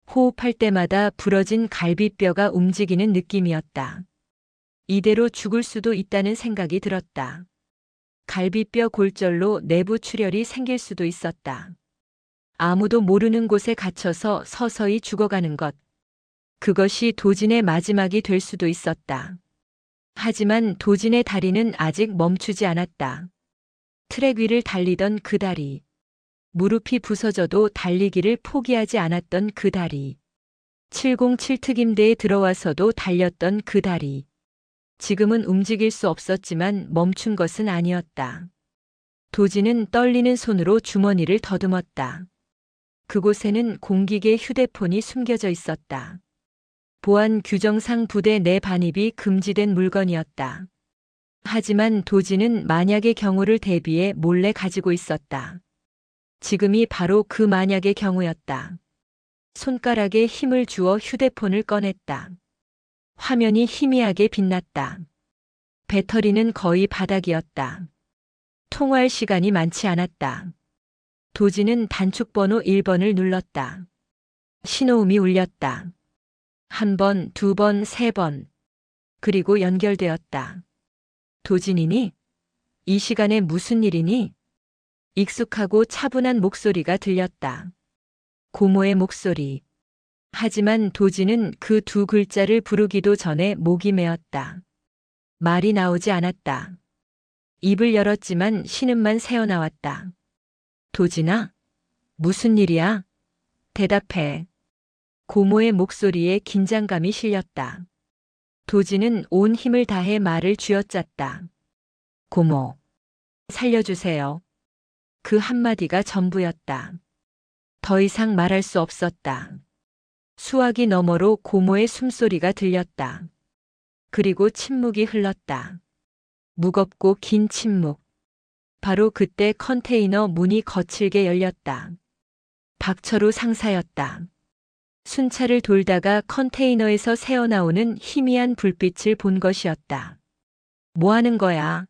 호흡할 때마다 부러진 갈비뼈가 움직이는 느낌이었다. 이대로 죽을 수도 있다는 생각이 들었다. 갈비뼈 골절로 내부 출혈이 생길 수도 있었다. 아무도 모르는 곳에 갇혀서 서서히 죽어가는 것. 그것이 도진의 마지막이 될 수도 있었다. 하지만 도진의 다리는 아직 멈추지 않았다. 트랙 위를 달리던 그 다리. 무릎이 부서져도 달리기를 포기하지 않았던 그 다리. 707 특임대에 들어와서도 달렸던 그 다리. 지금은 움직일 수 없었지만 멈춘 것은 아니었다. 도진은 떨리는 손으로 주머니를 더듬었다. 그곳에는 공기계 휴대폰이 숨겨져 있었다. 보안 규정상 부대 내 반입이 금지된 물건이었다. 하지만 도진은 만약의 경우를 대비해 몰래 가지고 있었다. 지금이 바로 그 만약의 경우였다. 손가락에 힘을 주어 휴대폰을 꺼냈다. 화면이 희미하게 빛났다. 배터리는 거의 바닥이었다. 통화할 시간이 많지 않았다. 도진은 단축번호 1번을 눌렀다. 신호음이 울렸다. 한 번, 두 번, 세 번. 그리고 연결되었다. 도진이니? 이 시간에 무슨 일이니? 익숙하고 차분한 목소리가 들렸다. 고모의 목소리. 하지만 도진은 그 두 글자를 부르기도 전에 목이 메었다. 말이 나오지 않았다. 입을 열었지만 신음만 새어나왔다. 도진아? 무슨 일이야? 대답해. 고모의 목소리에 긴장감이 실렸다. 도진은 온 힘을 다해 말을 쥐어짰다. 고모. 살려주세요. 그 한마디가 전부였다. 더 이상 말할 수 없었다. 수화기 너머로 고모의 숨소리가 들렸다. 그리고 침묵이 흘렀다. 무겁고 긴 침묵. 바로 그때 컨테이너 문이 거칠게 열렸다. 박철우 상사였다. 순찰을 돌다가 컨테이너에서 새어나오는 희미한 불빛을 본 것이었다. 뭐 하는 거야?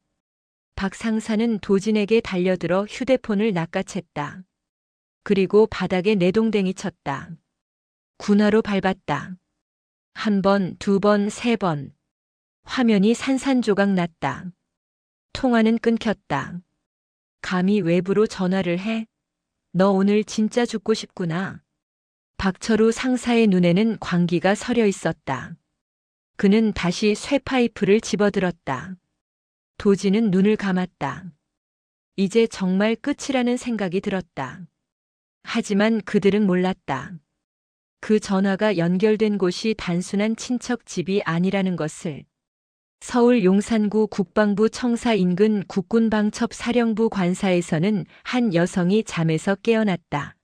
박 상사는 도진에게 달려들어 휴대폰을 낚아챘다. 그리고 바닥에 내동댕이 쳤다. 군화로 밟았다. 한 번, 두 번, 세 번. 화면이 산산조각 났다. 통화는 끊겼다. 감히 외부로 전화를 해? 너 오늘 진짜 죽고 싶구나. 박철우 상사의 눈에는 광기가 서려 있었다. 그는 다시 쇠파이프를 집어들었다. 도진은 눈을 감았다. 이제 정말 끝이라는 생각이 들었다. 하지만 그들은 몰랐다. 그 전화가 연결된 곳이 단순한 친척 집이 아니라는 것을. 서울 용산구 국방부 청사 인근 국군방첩 사령부 관사에서는 한 여성이 잠에서 깨어났다.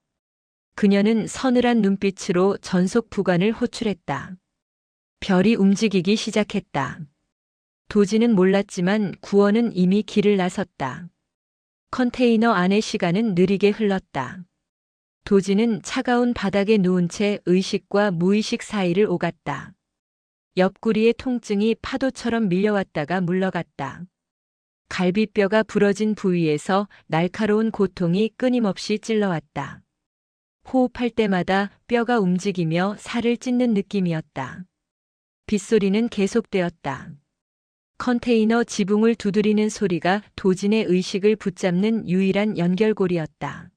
그녀는 서늘한 눈빛으로 전속 부관을 호출했다. 별이 움직이기 시작했다. 도지는 몰랐지만 구원은 이미 길을 나섰다. 컨테이너 안의 시간은 느리게 흘렀다. 도지는 차가운 바닥에 누운 채 의식과 무의식 사이를 오갔다. 옆구리의 통증이 파도처럼 밀려왔다가 물러갔다. 갈비뼈가 부러진 부위에서 날카로운 고통이 끊임없이 찔러왔다. 호흡할 때마다 뼈가 움직이며 살을 찢는 느낌이었다. 빗소리는 계속되었다. 컨테이너 지붕을 두드리는 소리가 도진의 의식을 붙잡는 유일한 연결고리였다.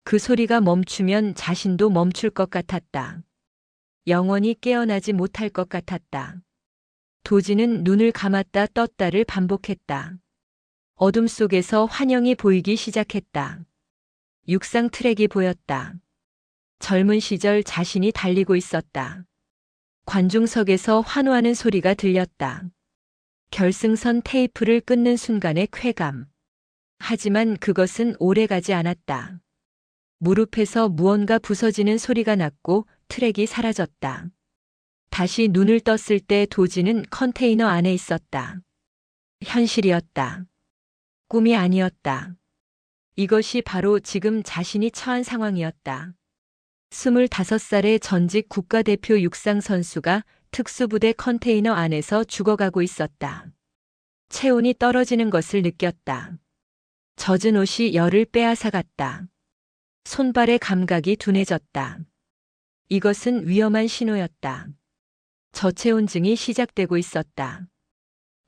그 소리가 멈추면 자신도 멈출 것 같았다. 영원히 깨어나지 못할 것 같았다. 도진은 눈을 감았다 떴다를 반복했다. 어둠 속에서 환영이 보이기 시작했다. 육상 트랙이 보였다. 젊은 시절 자신이 달리고 있었다. 관중석에서 환호하는 소리가 들렸다. 결승선 테이프를 끊는 순간의 쾌감. 하지만 그것은 오래가지 않았다. 무릎에서 무언가 부서지는 소리가 났고 트랙이 사라졌다. 다시 눈을 떴을 때 도진은 컨테이너 안에 있었다. 현실이었다. 꿈이 아니었다. 이것이 바로 지금 자신이 처한 상황이었다. 25살의 전직 국가대표 육상 선수가 특수부대 컨테이너 안에서 죽어가고 있었다. 체온이 떨어지는 것을 느꼈다. 젖은 옷이 열을 빼앗아갔다. 손발의 감각이 둔해졌다. 이것은 위험한 신호였다. 저체온증이 시작되고 있었다.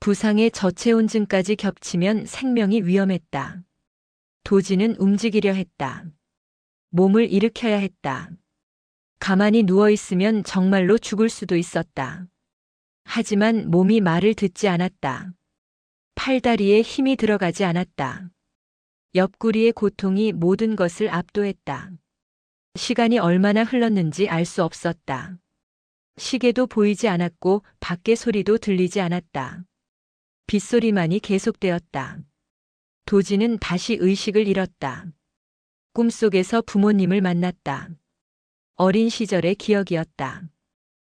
부상의 저체온증까지 겹치면 생명이 위험했다. 도진은 움직이려 했다. 몸을 일으켜야 했다. 가만히 누워있으면 정말로 죽을 수도 있었다. 하지만 몸이 말을 듣지 않았다. 팔다리에 힘이 들어가지 않았다. 옆구리의 고통이 모든 것을 압도했다. 시간이 얼마나 흘렀는지 알 수 없었다. 시계도 보이지 않았고 밖의 소리도 들리지 않았다. 빗소리만이 계속되었다. 도진은 다시 의식을 잃었다. 꿈속에서 부모님을 만났다. 어린 시절의 기억이었다.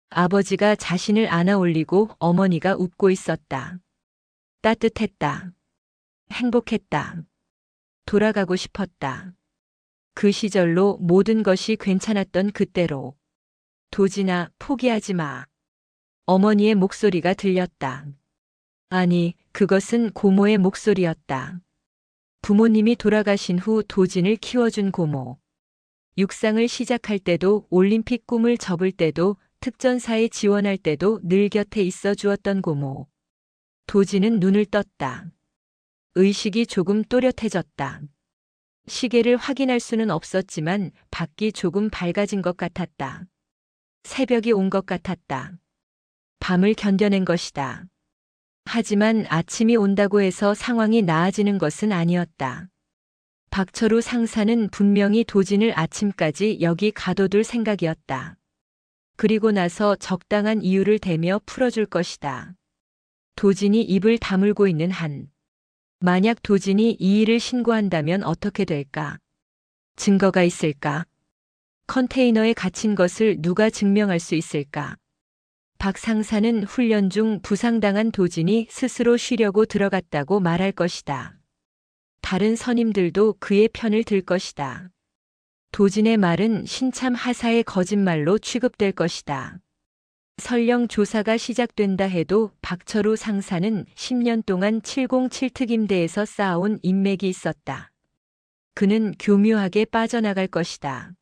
아버지가 자신을 안아 올리고 어머니가 웃고 있었다. 따뜻했다. 행복했다. 돌아가고 싶었다. 그 시절로 모든 것이 괜찮았던 그때로. 도진아, 포기하지 마. 어머니의 목소리가 들렸다. 아니, 그것은 고모의 목소리였다. 부모님이 돌아가신 후 도진을 키워준 고모. 육상을 시작할 때도 올림픽 꿈을 접을 때도 특전사에 지원할 때도 늘 곁에 있어 주었던 고모. 도진은 눈을 떴다. 의식이 조금 또렷해졌다. 시계를 확인할 수는 없었지만 밖이 조금 밝아진 것 같았다. 새벽이 온 것 같았다. 밤을 견뎌낸 것이다. 하지만 아침이 온다고 해서 상황이 나아지는 것은 아니었다. 박철우 상사는 분명히 도진을 아침까지 여기 가둬둘 생각이었다. 그리고 나서 적당한 이유를 대며 풀어줄 것이다. 도진이 입을 다물고 있는 한. 만약 도진이 이 일을 신고한다면 어떻게 될까? 증거가 있을까? 컨테이너에 갇힌 것을 누가 증명할 수 있을까? 박 상사는 훈련 중 부상당한 도진이 스스로 쉬려고 들어갔다고 말할 것이다. 다른 선임들도 그의 편을 들 것이다. 도진의 말은 신참 하사의 거짓말로 취급될 것이다. 설령 조사가 시작된다 해도 박철우 상사는 10년 동안 707특임대에서 쌓아온 인맥이 있었다. 그는 교묘하게 빠져나갈 것이다.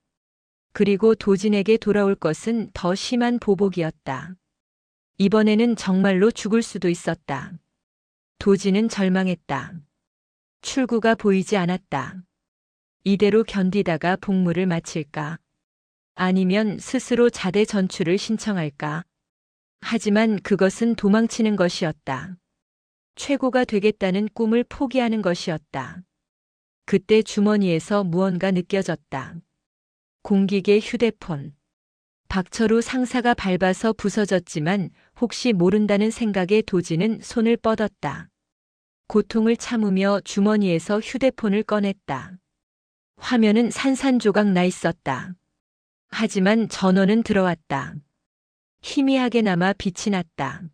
그리고 도진에게 돌아올 것은 더 심한 보복이었다. 이번에는 정말로 죽을 수도 있었다. 도진은 절망했다. 출구가 보이지 않았다. 이대로 견디다가 복무를 마칠까? 아니면 스스로 자대 전출을 신청할까? 하지만 그것은 도망치는 것이었다. 최고가 되겠다는 꿈을 포기하는 것이었다. 그때 주머니에서 무언가 느껴졌다. 공기계 휴대폰. 박철우 상사가 밟아서 부서졌지만 혹시 모른다는 생각에 도진은 손을 뻗었다. 고통을 참으며 주머니에서 휴대폰을 꺼냈다. 화면은 산산조각 나 있었다. 하지만 전원은 들어왔다. 희미하게나마 빛이 났다.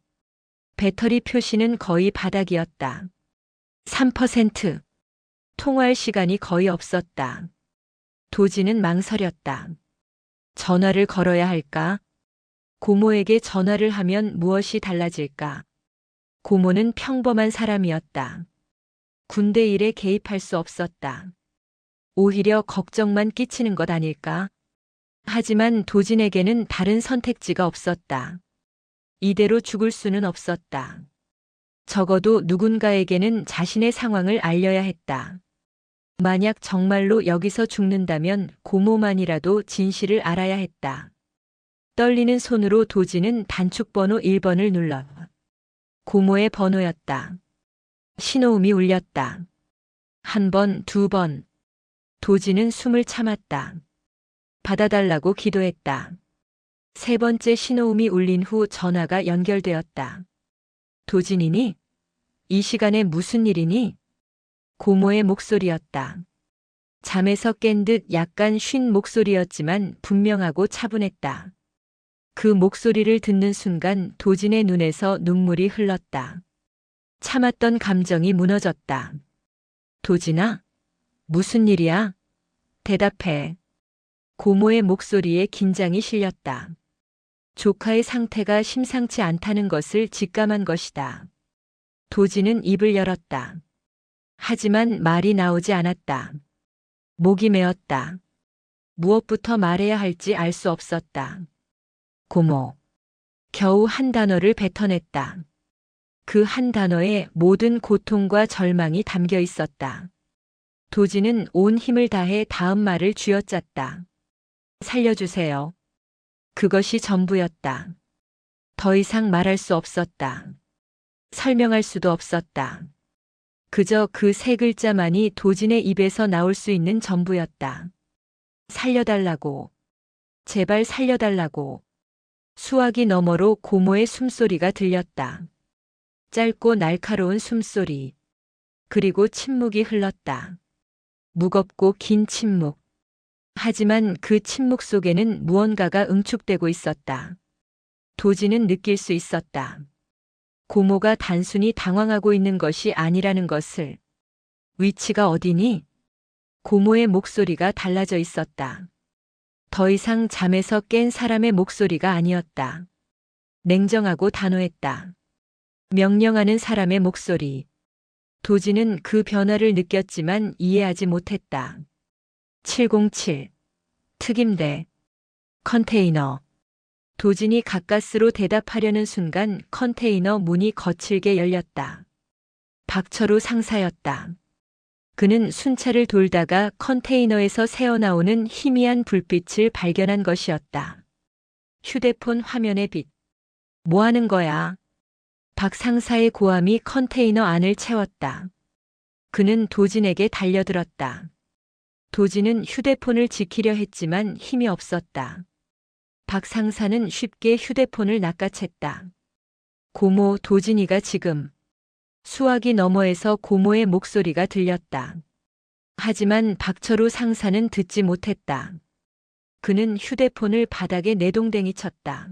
배터리 표시는 거의 바닥이었다. 3%. 통화할 시간이 거의 없었다. 도진은 망설였다. 전화를 걸어야 할까? 고모에게 전화를 하면 무엇이 달라질까? 고모는 평범한 사람이었다. 군대 일에 개입할 수 없었다. 오히려 걱정만 끼치는 것 아닐까? 하지만 도진에게는 다른 선택지가 없었다. 이대로 죽을 수는 없었다. 적어도 누군가에게는 자신의 상황을 알려야 했다. 만약 정말로 여기서 죽는다면 고모만이라도 진실을 알아야 했다. 떨리는 손으로 도진은 단축번호 1번을 눌러. 고모의 번호였다. 신호음이 울렸다. 한 번, 두 번. 도진은 숨을 참았다. 받아달라고 기도했다. 세 번째 신호음이 울린 후 전화가 연결되었다. 도진이니? 이 시간에 무슨 일이니? 고모의 목소리였다. 잠에서 깬 듯 약간 쉰 목소리였지만 분명하고 차분했다. 그 목소리를 듣는 순간 도진의 눈에서 눈물이 흘렀다. 참았던 감정이 무너졌다. 도진아, 무슨 일이야? 대답해. 고모의 목소리에 긴장이 실렸다. 조카의 상태가 심상치 않다는 것을 직감한 것이다. 도진은 입을 열었다. 하지만 말이 나오지 않았다. 목이 메었다. 무엇부터 말해야 할지 알 수 없었다. 고모. 겨우 한 단어를 뱉어냈다. 그 한 단어에 모든 고통과 절망이 담겨 있었다. 도진은 온 힘을 다해 다음 말을 쥐어짰다. 살려주세요. 그것이 전부였다. 더 이상 말할 수 없었다. 설명할 수도 없었다. 그저 그 세 글자만이 도진의 입에서 나올 수 있는 전부였다. 살려달라고. 제발 살려달라고. 수화기 너머로 고모의 숨소리가 들렸다. 짧고 날카로운 숨소리. 그리고 침묵이 흘렀다. 무겁고 긴 침묵. 하지만 그 침묵 속에는 무언가가 응축되고 있었다. 도진은 느낄 수 있었다. 고모가 단순히 당황하고 있는 것이 아니라는 것을. 위치가 어디니? 고모의 목소리가 달라져 있었다. 더 이상 잠에서 깬 사람의 목소리가 아니었다. 냉정하고 단호했다. 명령하는 사람의 목소리. 도진은 그 변화를 느꼈지만 이해하지 못했다. 707. 특임대. 컨테이너. 도진이 가까스로 대답하려는 순간 컨테이너 문이 거칠게 열렸다. 박철우 상사였다. 그는 순찰을 돌다가 컨테이너에서 새어나오는 희미한 불빛을 발견한 것이었다. 휴대폰 화면의 빛. 뭐 하는 거야? 박 상사의 고함이 컨테이너 안을 채웠다. 그는 도진에게 달려들었다. 도진은 휴대폰을 지키려 했지만 힘이 없었다. 박 상사는 쉽게 휴대폰을 낚아챘다. 고모 도진이가 지금. 수화기 너머에서 고모의 목소리가 들렸다. 하지만 박철우 상사는 듣지 못했다. 그는 휴대폰을 바닥에 내동댕이 쳤다.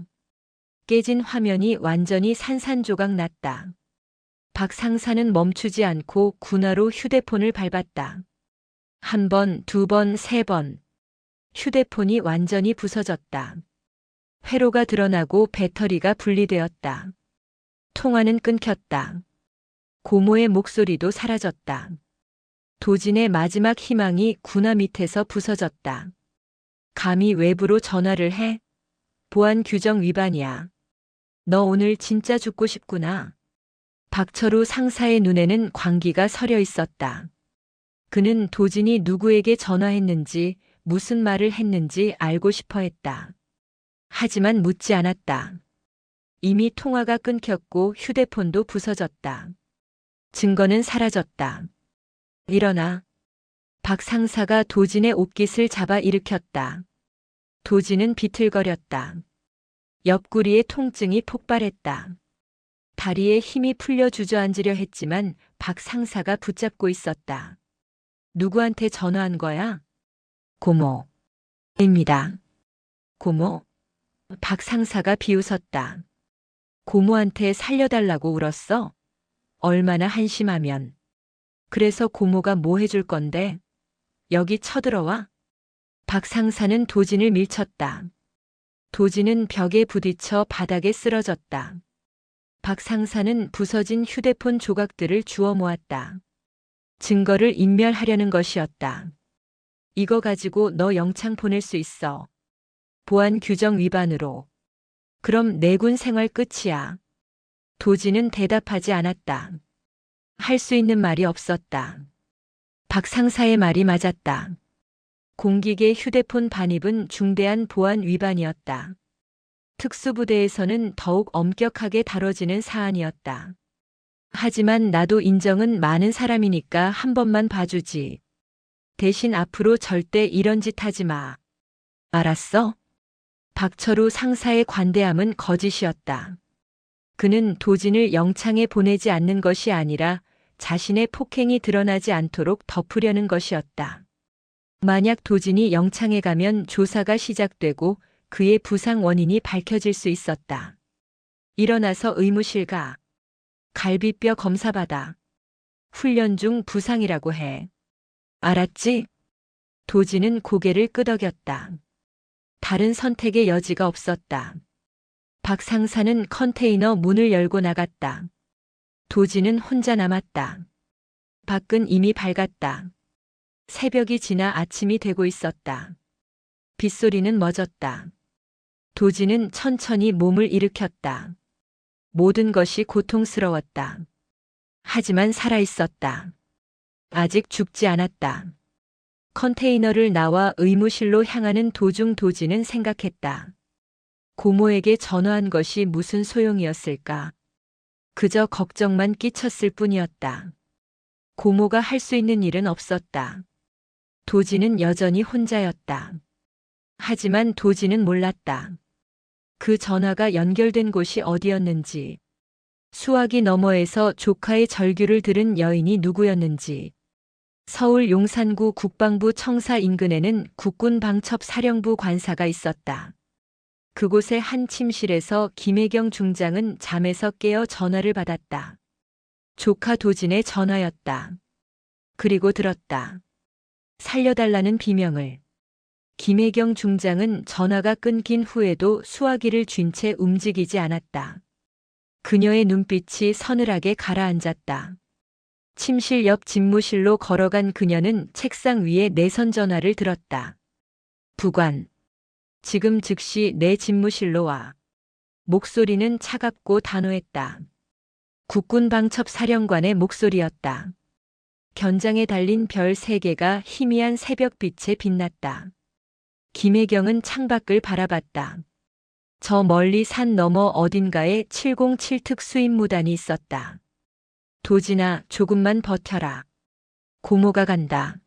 깨진 화면이 완전히 산산조각 났다. 박 상사는 멈추지 않고 군화로 휴대폰을 밟았다. 한 번, 두 번, 세 번. 휴대폰이 완전히 부서졌다. 회로가 드러나고 배터리가 분리되었다. 통화는 끊겼다. 고모의 목소리도 사라졌다. 도진의 마지막 희망이 군화 밑에서 부서졌다. 감히 외부로 전화를 해? 보안 규정 위반이야. 너 오늘 진짜 죽고 싶구나. 박철우 상사의 눈에는 광기가 서려 있었다. 그는 도진이 누구에게 전화했는지 무슨 말을 했는지 알고 싶어 했다. 하지만 묻지 않았다. 이미 통화가 끊겼고 휴대폰도 부서졌다. 증거는 사라졌다. 일어나. 박 상사가 도진의 옷깃을 잡아 일으켰다. 도진은 비틀거렸다. 옆구리에 통증이 폭발했다. 다리에 힘이 풀려 주저앉으려 했지만 박 상사가 붙잡고 있었다. 누구한테 전화한 거야? 고모입니다. 고모? 박 상사가 비웃었다. 고모한테 살려달라고 울었어? 얼마나 한심하면. 그래서 고모가 뭐 해줄 건데? 여기 쳐들어와? 박 상사는 도진을 밀쳤다. 도진은 벽에 부딪혀 바닥에 쓰러졌다. 박 상사는 부서진 휴대폰 조각들을 주워 모았다. 증거를 인멸하려는 것이었다. 이거 가지고 너 영창 보낼 수 있어. 보안 규정 위반으로. 그럼 내군 생활 끝이야. 도지는 대답하지 않았다. 할 수 있는 말이 없었다. 박 상사의 말이 맞았다. 공직의 휴대폰 반입은 중대한 보안 위반이었다. 특수부대에서는 더욱 엄격하게 다뤄지는 사안이었다. 하지만 나도 인정은 많은 사람이니까 한 번만 봐주지. 대신 앞으로 절대 이런 짓 하지 마. 알았어? 박철우 상사의 관대함은 거짓이었다. 그는 도진을 영창에 보내지 않는 것이 아니라 자신의 폭행이 드러나지 않도록 덮으려는 것이었다. 만약 도진이 영창에 가면 조사가 시작되고 그의 부상 원인이 밝혀질 수 있었다. 일어나서 의무실 가. 갈비뼈 검사받아. 훈련 중 부상이라고 해. 알았지? 도진은 고개를 끄덕였다. 다른 선택의 여지가 없었다. 박 상사는 컨테이너 문을 열고 나갔다. 도진은 혼자 남았다. 밖은 이미 밝았다. 새벽이 지나 아침이 되고 있었다. 빗소리는 멎었다. 도진은 천천히 몸을 일으켰다. 모든 것이 고통스러웠다. 하지만 살아있었다. 아직 죽지 않았다. 컨테이너를 나와 의무실로 향하는 도중 도진은 생각했다. 고모에게 전화한 것이 무슨 소용이었을까? 그저 걱정만 끼쳤을 뿐이었다. 고모가 할 수 있는 일은 없었다. 도진은 여전히 혼자였다. 하지만 도진은 몰랐다. 그 전화가 연결된 곳이 어디였는지, 수화기 너머에서 조카의 절규를 들은 여인이 누구였는지, 서울 용산구 국방부 청사 인근에는 국군방첩사령부 관사가 있었다. 그곳의 한 침실에서 김혜경 중장은 잠에서 깨어 전화를 받았다. 조카 도진의 전화였다. 그리고 들었다. 살려달라는 비명을. 김혜경 중장은 전화가 끊긴 후에도 수화기를 쥔 채 움직이지 않았다. 그녀의 눈빛이 서늘하게 가라앉았다. 침실 옆 집무실로 걸어간 그녀는 책상 위에 내선 전화를 들었다. 부관. 지금 즉시 내 집무실로 와. 목소리는 차갑고 단호했다. 국군방첩사령관의 목소리였다. 견장에 달린 별 3개가 희미한 새벽빛에 빛났다. 김혜경은 창밖을 바라봤다. 저 멀리 산 너머 어딘가에 707 특수임무단이 있었다. 도진아, 조금만 버텨라. 고모가 간다.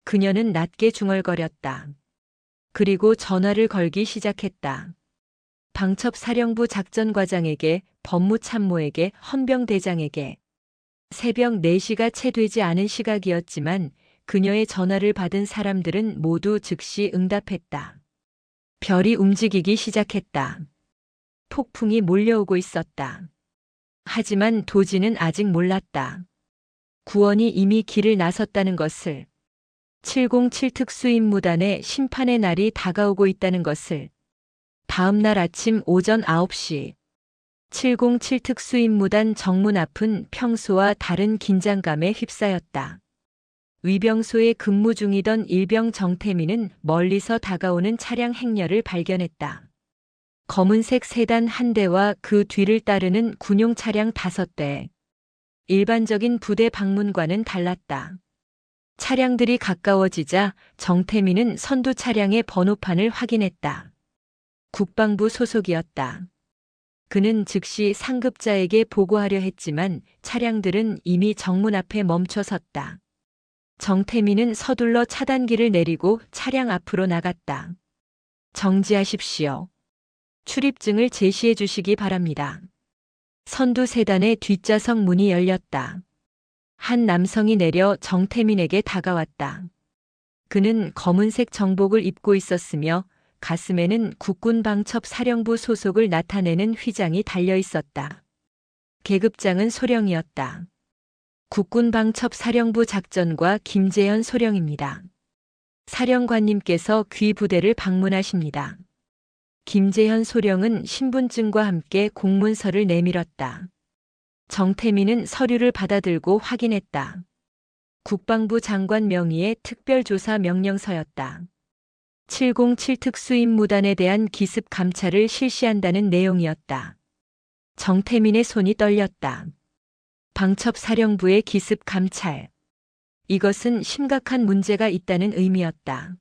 그녀는 낮게 중얼거렸다. 그리고 전화를 걸기 시작했다. 방첩사령부 작전과장에게, 법무참모에게, 헌병대장에게. 새벽 4시가 채 되지 않은 시각이었지만 그녀의 전화를 받은 사람들은 모두 즉시 응답했다. 별이 움직이기 시작했다. 폭풍이 몰려오고 있었다. 하지만 도진은 아직 몰랐다. 구원이 이미 길을 나섰다는 것을. 707 특수임무단의 심판의 날이 다가오고 있다는 것을. 다음 날 아침 오전 9시. 707 특수임무단 정문 앞은 평소와 다른 긴장감에 휩싸였다. 위병소에 근무 중이던 일병 정태민은 멀리서 다가오는 차량 행렬을 발견했다. 검은색 세단 1대와 그 뒤를 따르는 군용 차량 5대. 일반적인 부대 방문과는 달랐다. 차량들이 가까워지자 정태민은 선두 차량의 번호판을 확인했다. 국방부 소속이었다. 그는 즉시 상급자에게 보고하려 했지만 차량들은 이미 정문 앞에 멈춰 섰다. 정태민은 서둘러 차단기를 내리고 차량 앞으로 나갔다. 정지하십시오. 출입증을 제시해 주시기 바랍니다. 선두 세단의 뒷좌석 문이 열렸다. 한 남성이 내려 정태민에게 다가왔다. 그는 검은색 정복을 입고 있었으며 가슴에는 국군방첩사령부 소속을 나타내는 휘장이 달려 있었다. 계급장은 소령이었다. 국군방첩사령부 작전과 김재현 소령입니다. 사령관님께서 귀 부대를 방문하십니다. 김재현 소령은 신분증과 함께 공문서를 내밀었다. 정태민은 서류를 받아들고 확인했다. 국방부 장관 명의의 특별조사 명령서였다. 707 특수임무단에 대한 기습 감찰을 실시한다는 내용이었다. 정태민의 손이 떨렸다. 방첩사령부의 기습 감찰. 이것은 심각한 문제가 있다는 의미였다.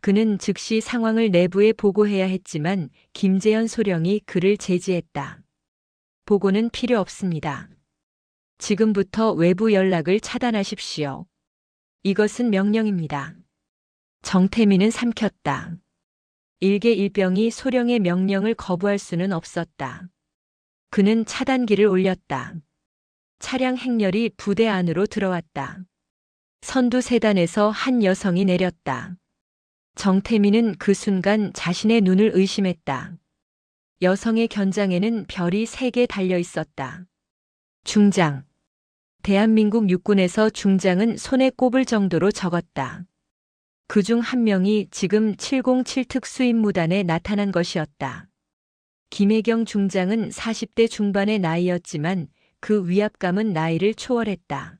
그는 즉시 상황을 내부에 보고해야 했지만 김재현 소령이 그를 제지했다. 보고는 필요 없습니다. 지금부터 외부 연락을 차단하십시오. 이것은 명령입니다. 정태민은 삼켰다. 일개일병이 소령의 명령을 거부할 수는 없었다. 그는 차단기를 올렸다. 차량 행렬이 부대 안으로 들어왔다. 선두 세단에서 한 여성이 내렸다. 정태민은 그 순간 자신의 눈을 의심했다. 여성의 견장에는 별이 3개 달려 있었다. 중장. 대한민국 육군에서 중장은 손에 꼽을 정도로 적었다. 그중 한 명이 지금 707 특수임무단에 나타난 것이었다. 김혜경 중장은 40대 중반의 나이였지만 그 위압감은 나이를 초월했다.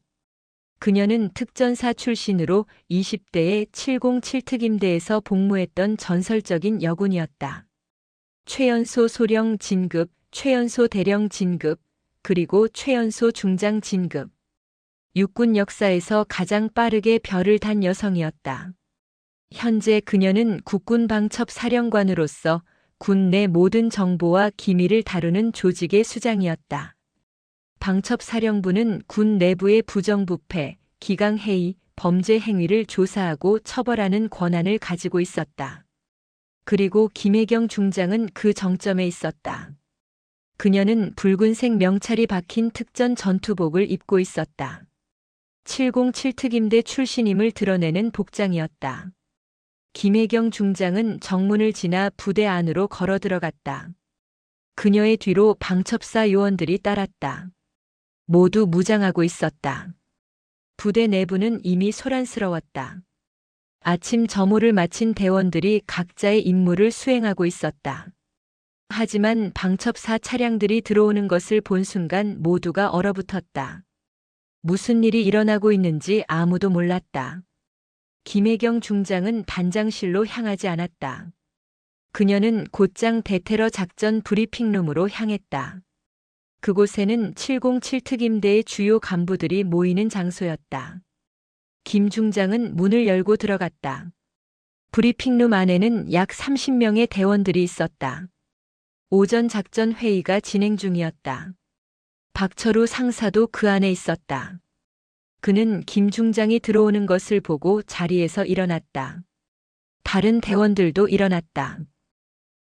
그녀는 특전사 출신으로 20대의 707 특임대에서 복무했던 전설적인 여군이었다. 최연소 소령 진급, 최연소 대령 진급, 그리고 최연소 중장 진급. 육군 역사에서 가장 빠르게 별을 단 여성이었다. 현재 그녀는 국군 방첩 사령관으로서 군 내 모든 정보와 기밀을 다루는 조직의 수장이었다. 방첩사령부는 군 내부의 부정부패, 기강해이, 범죄 행위를 조사하고 처벌하는 권한을 가지고 있었다. 그리고 김혜경 중장은 그 정점에 있었다. 그녀는 붉은색 명찰이 박힌 특전 전투복을 입고 있었다. 707 특임대 출신임을 드러내는 복장이었다. 김혜경 중장은 정문을 지나 부대 안으로 걸어 들어갔다. 그녀의 뒤로 방첩사 요원들이 따랐다. 모두 무장하고 있었다. 부대 내부는 이미 소란스러웠다. 아침 점호를 마친 대원들이 각자의 임무를 수행하고 있었다. 하지만 방첩사 차량들이 들어오는 것을 본 순간 모두가 얼어붙었다. 무슨 일이 일어나고 있는지 아무도 몰랐다. 김혜경 중장은 단장실로 향하지 않았다. 그녀는 곧장 대테러 작전 브리핑룸으로 향했다. 그곳에는 707 특임대의 주요 간부들이 모이는 장소였다. 김 중장은 문을 열고 들어갔다. 브리핑룸 안에는 약 30명의 대원들이 있었다. 오전 작전 회의가 진행 중이었다. 박철우 상사도 그 안에 있었다. 그는 김 중장이 들어오는 것을 보고 자리에서 일어났다. 다른 대원들도 일어났다.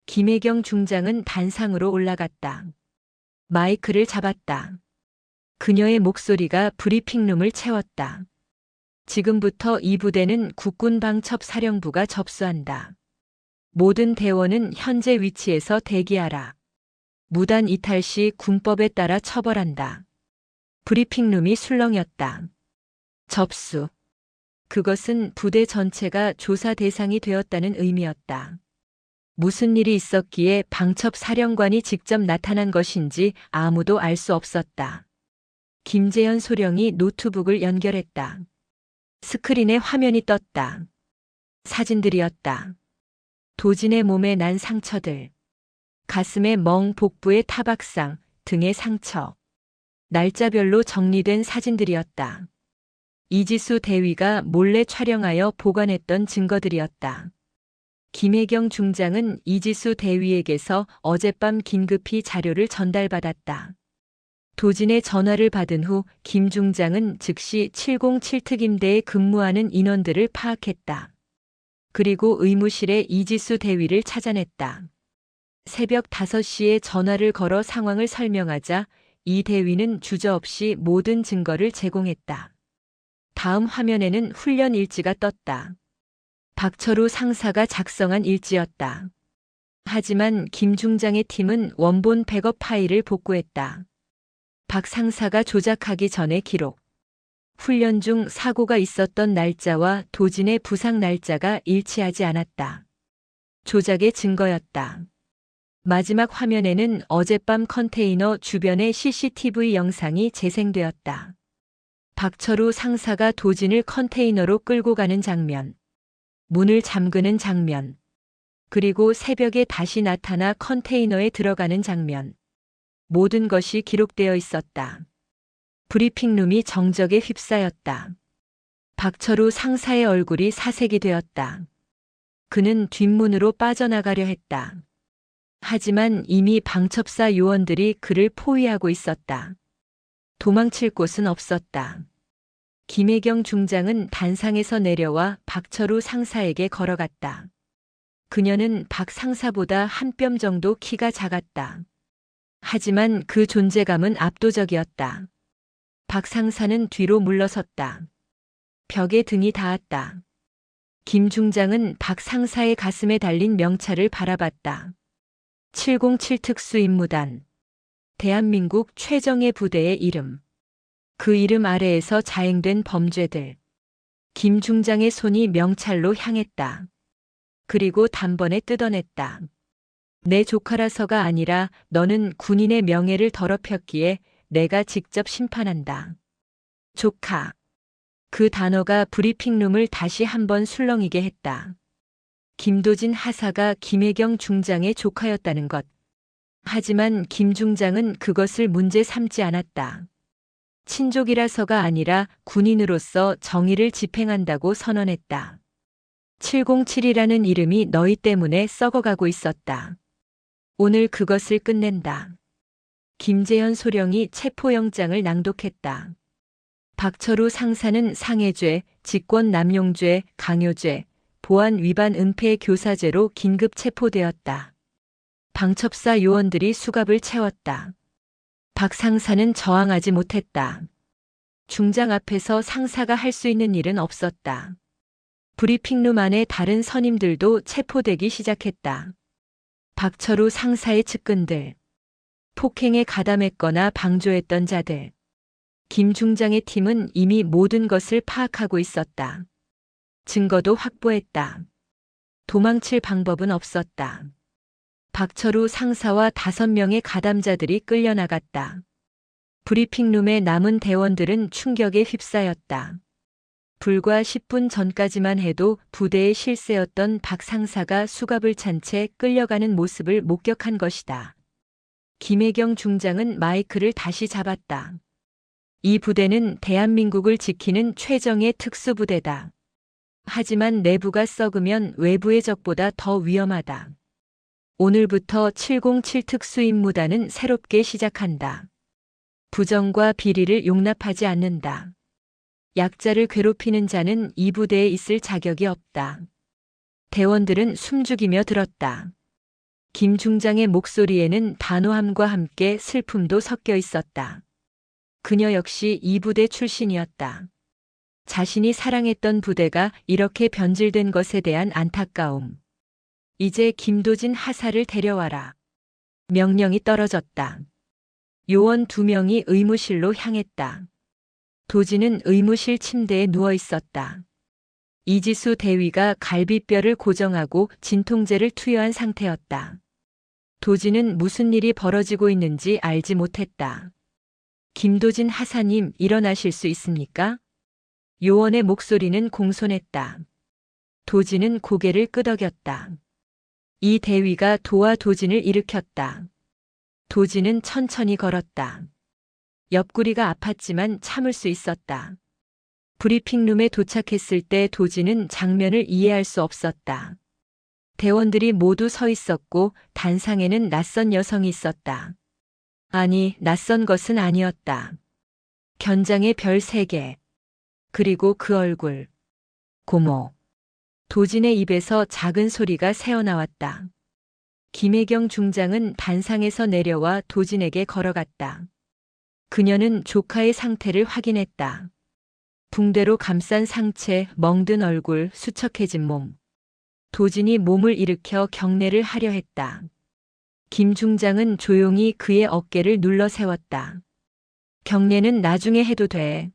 김혜경 중장은 단상으로 올라갔다. 마이크를 잡았다. 그녀의 목소리가 브리핑룸을 채웠다. 지금부터 이 부대는 국군방첩사령부가 접수한다. 모든 대원은 현재 위치에서 대기하라. 무단 이탈 시 군법에 따라 처벌한다. 브리핑룸이 술렁였다. 접수. 그것은 부대 전체가 조사 대상이 되었다는 의미였다. 무슨 일이 있었기에 방첩사령관이 직접 나타난 것인지 아무도 알 수 없었다. 김재현 소령이 노트북을 연결했다. 스크린에 화면이 떴다. 사진들이었다. 도진의 몸에 난 상처들. 가슴에 멍, 복부의 타박상, 등의 상처. 날짜별로 정리된 사진들이었다. 이지수 대위가 몰래 촬영하여 보관했던 증거들이었다. 김혜경 중장은 이지수 대위에게서 어젯밤 긴급히 자료를 전달받았다. 도진의 전화를 받은 후 김 중장은 즉시 707 특임대에 근무하는 인원들을 파악했다. 그리고 의무실에 이지수 대위를 찾아냈다. 새벽 5시에 전화를 걸어 상황을 설명하자 이 대위는 주저없이 모든 증거를 제공했다. 다음 화면에는 훈련 일지가 떴다. 박철우 상사가 작성한 일지였다. 하지만 김 중장의 팀은 원본 백업 파일을 복구했다. 박 상사가 조작하기 전의 기록. 훈련 중 사고가 있었던 날짜와 도진의 부상 날짜가 일치하지 않았다. 조작의 증거였다. 마지막 화면에는 어젯밤 컨테이너 주변의 CCTV 영상이 재생되었다. 박철우 상사가 도진을 컨테이너로 끌고 가는 장면, 문을 잠그는 장면, 그리고 새벽에 다시 나타나 컨테이너에 들어가는 장면. 모든 것이 기록되어 있었다. 브리핑룸이 정적에 휩싸였다. 박철우 상사의 얼굴이 사색이 되었다. 그는 뒷문으로 빠져나가려 했다. 하지만 이미 방첩사 요원들이 그를 포위하고 있었다. 도망칠 곳은 없었다. 김혜경 중장은 단상에서 내려와 박철우 상사에게 걸어갔다. 그녀는 박 상사보다 한 뼘 정도 키가 작았다. 하지만 그 존재감은 압도적이었다. 박 상사는 뒤로 물러섰다. 벽에 등이 닿았다. 김 중장은 박 상사의 가슴에 달린 명찰을 바라봤다. 707 특수임무단. 대한민국 최정예 부대의 이름. 그 이름 아래에서 자행된 범죄들. 김 중장의 손이 명찰로 향했다. 그리고 단번에 뜯어냈다. 내 조카라서가 아니라 너는 군인의 명예를 더럽혔기에 내가 직접 심판한다. 조카. 그 단어가 브리핑룸을 다시 한번 술렁이게 했다. 김도진 하사가 김혜경 중장의 조카였다는 것. 하지만 김 중장은 그것을 문제 삼지 않았다. 친족이라서가 아니라 군인으로서 정의를 집행한다고 선언했다. 707이라는 이름이 너희 때문에 썩어가고 있었다. 오늘 그것을 끝낸다. 김재현 소령이 체포영장을 낭독했다. 박철우 상사는 상해죄, 직권남용죄, 강요죄, 보안 위반 은폐 교사죄로 긴급 체포되었다. 방첩사 요원들이 수갑을 채웠다. 박 상사는 저항하지 못했다. 중장 앞에서 상사가 할 수 있는 일은 없었다. 브리핑룸 안에 다른 선임들도 체포되기 시작했다. 박철우 상사의 측근들, 폭행에 가담했거나 방조했던 자들. 김 중장의 팀은 이미 모든 것을 파악하고 있었다. 증거도 확보했다. 도망칠 방법은 없었다. 박철우 상사와 5명의 가담자들이 끌려나갔다. 브리핑룸에 남은 대원들은 충격에 휩싸였다. 불과 10분 전까지만 해도 부대의 실세였던 박 상사가 수갑을 찬 채 끌려가는 모습을 목격한 것이다. 김혜경 중장은 마이크를 다시 잡았다. 이 부대는 대한민국을 지키는 최정예 특수부대다. 하지만 내부가 썩으면 외부의 적보다 더 위험하다. 오늘부터 707 특수임무단은 새롭게 시작한다. 부정과 비리를 용납하지 않는다. 약자를 괴롭히는 자는 이 부대에 있을 자격이 없다. 대원들은 숨죽이며 들었다. 김 중장의 목소리에는 단호함과 함께 슬픔도 섞여 있었다. 그녀 역시 이 부대 출신이었다. 자신이 사랑했던 부대가 이렇게 변질된 것에 대한 안타까움. 이제 김도진 하사를 데려와라. 명령이 떨어졌다. 요원 2명이 의무실로 향했다. 도진은 의무실 침대에 누워 있었다. 이지수 대위가 갈비뼈를 고정하고 진통제를 투여한 상태였다. 도진은 무슨 일이 벌어지고 있는지 알지 못했다. 김도진 하사님, 일어나실 수 있습니까? 요원의 목소리는 공손했다. 도진은 고개를 끄덕였다. 이 대위가 도와 도진을 일으켰다. 도진은 천천히 걸었다. 옆구리가 아팠지만 참을 수 있었다. 브리핑룸에 도착했을 때 도진은 장면을 이해할 수 없었다. 대원들이 모두 서 있었고 단상에는 낯선 여성이 있었다. 아니, 낯선 것은 아니었다. 견장의 별 3개. 그리고 그 얼굴. 고모. 도진의 입에서 작은 소리가 새어나왔다. 김혜경 중장은 단상에서 내려와 도진에게 걸어갔다. 그녀는 조카의 상태를 확인했다. 붕대로 감싼 상체, 멍든 얼굴, 수척해진 몸. 도진이 몸을 일으켜 경례를 하려 했다. 김 중장은 조용히 그의 어깨를 눌러 세웠다. 경례는 나중에 해도 돼.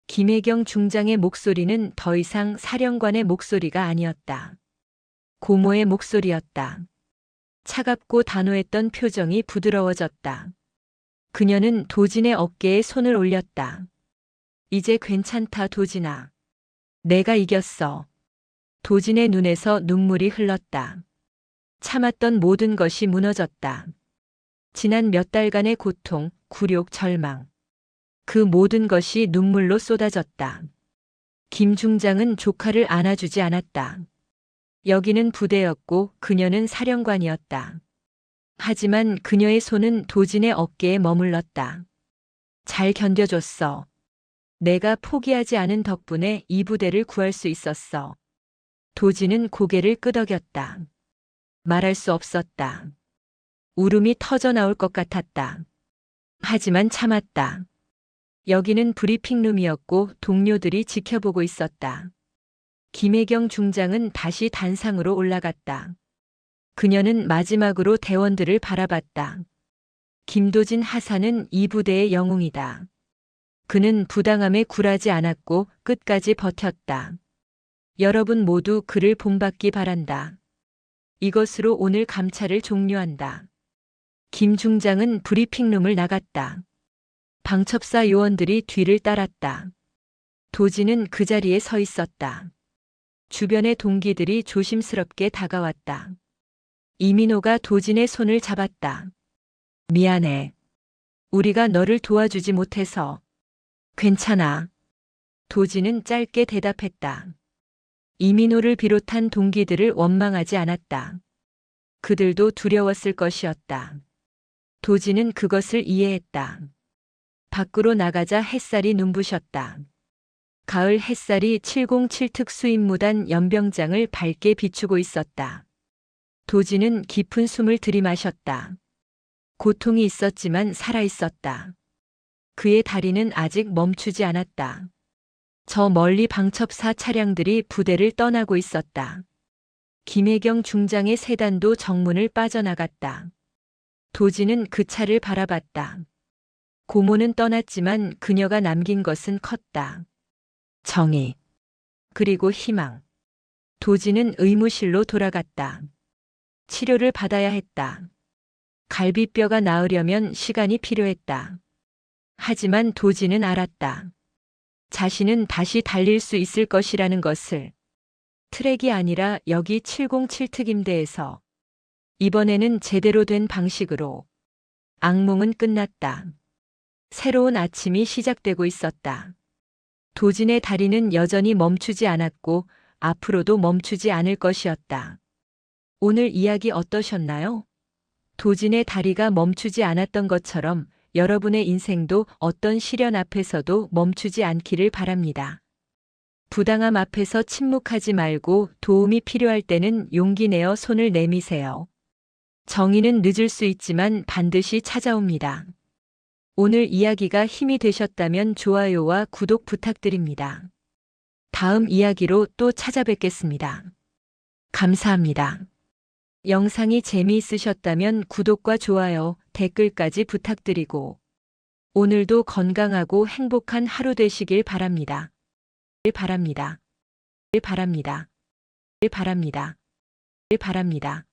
김혜경 중장의 목소리는 더 이상 사령관의 목소리가 아니었다. 고모의 목소리였다. 차갑고 단호했던 표정이 부드러워졌다. 그녀는 도진의 어깨에 손을 올렸다. 이제 괜찮다, 도진아. 내가 이겼어. 도진의 눈에서 눈물이 흘렀다. 참았던 모든 것이 무너졌다. 지난 몇 달간의 고통, 굴욕, 절망. 그 모든 것이 눈물로 쏟아졌다. 김 중장은 조카를 안아주지 않았다. 여기는 부대였고 그녀는 사령관이었다. 하지만 그녀의 손은 도진의 어깨에 머물렀다. 잘 견뎌줬어. 내가 포기하지 않은 덕분에 이 부대를 구할 수 있었어. 도진은 고개를 끄덕였다. 말할 수 없었다. 울음이 터져 나올 것 같았다. 하지만 참았다. 여기는 브리핑룸이었고 동료들이 지켜보고 있었다. 김혜경 중장은 다시 단상으로 올라갔다. 그녀는 마지막으로 대원들을 바라봤다. 김도진 하사는 이 부대의 영웅이다. 그는 부당함에 굴하지 않았고 끝까지 버텼다. 여러분 모두 그를 본받기 바란다. 이것으로 오늘 감찰을 종료한다. 김 중장은 브리핑룸을 나갔다. 방첩사 요원들이 뒤를 따랐다. 도진은 그 자리에 서 있었다. 주변의 동기들이 조심스럽게 다가왔다. 이민호가 도진의 손을 잡았다. 미안해. 우리가 너를 도와주지 못해서. 괜찮아. 도진은 짧게 대답했다. 이민호를 비롯한 동기들을 원망하지 않았다. 그들도 두려웠을 것이었다. 도진은 그것을 이해했다. 밖으로 나가자 햇살이 눈부셨다. 가을 햇살이 707 특수임무단 연병장을 밝게 비추고 있었다. 도진은 깊은 숨을 들이마셨다. 고통이 있었지만 살아있었다. 그의 다리는 아직 멈추지 않았다. 저 멀리 방첩사 차량들이 부대를 떠나고 있었다. 김혜경 중장의 세단도 정문을 빠져나갔다. 도진은 그 차를 바라봤다. 고모는 떠났지만 그녀가 남긴 것은 컸다. 정의, 그리고 희망. 도진은 의무실로 돌아갔다. 치료를 받아야 했다. 갈비뼈가 나으려면 시간이 필요했다. 하지만 도진은 알았다. 자신은 다시 달릴 수 있을 것이라는 것을. 트랙이 아니라 여기 707 특임대에서. 이번에는 제대로 된 방식으로. 악몽은 끝났다. 새로운 아침이 시작되고 있었다. 도진의 다리는 여전히 멈추지 않았고 앞으로도 멈추지 않을 것이었다. 오늘 이야기 어떠셨나요? 도진의 다리가 멈추지 않았던 것처럼 여러분의 인생도 어떤 시련 앞에서도 멈추지 않기를 바랍니다. 부당함 앞에서 침묵하지 말고 도움이 필요할 때는 용기 내어 손을 내미세요. 정의는 늦을 수 있지만 반드시 찾아옵니다. 오늘 이야기가 힘이 되셨다면 좋아요와 구독 부탁드립니다. 다음 이야기로 또 찾아뵙겠습니다. 감사합니다. 영상이 재미있으셨다면 구독과 좋아요, 댓글까지 부탁드리고 오늘도 건강하고 행복한 하루 되시길 바랍니다. 바랍니다. 바랍니다. 바랍니다. 바랍니다.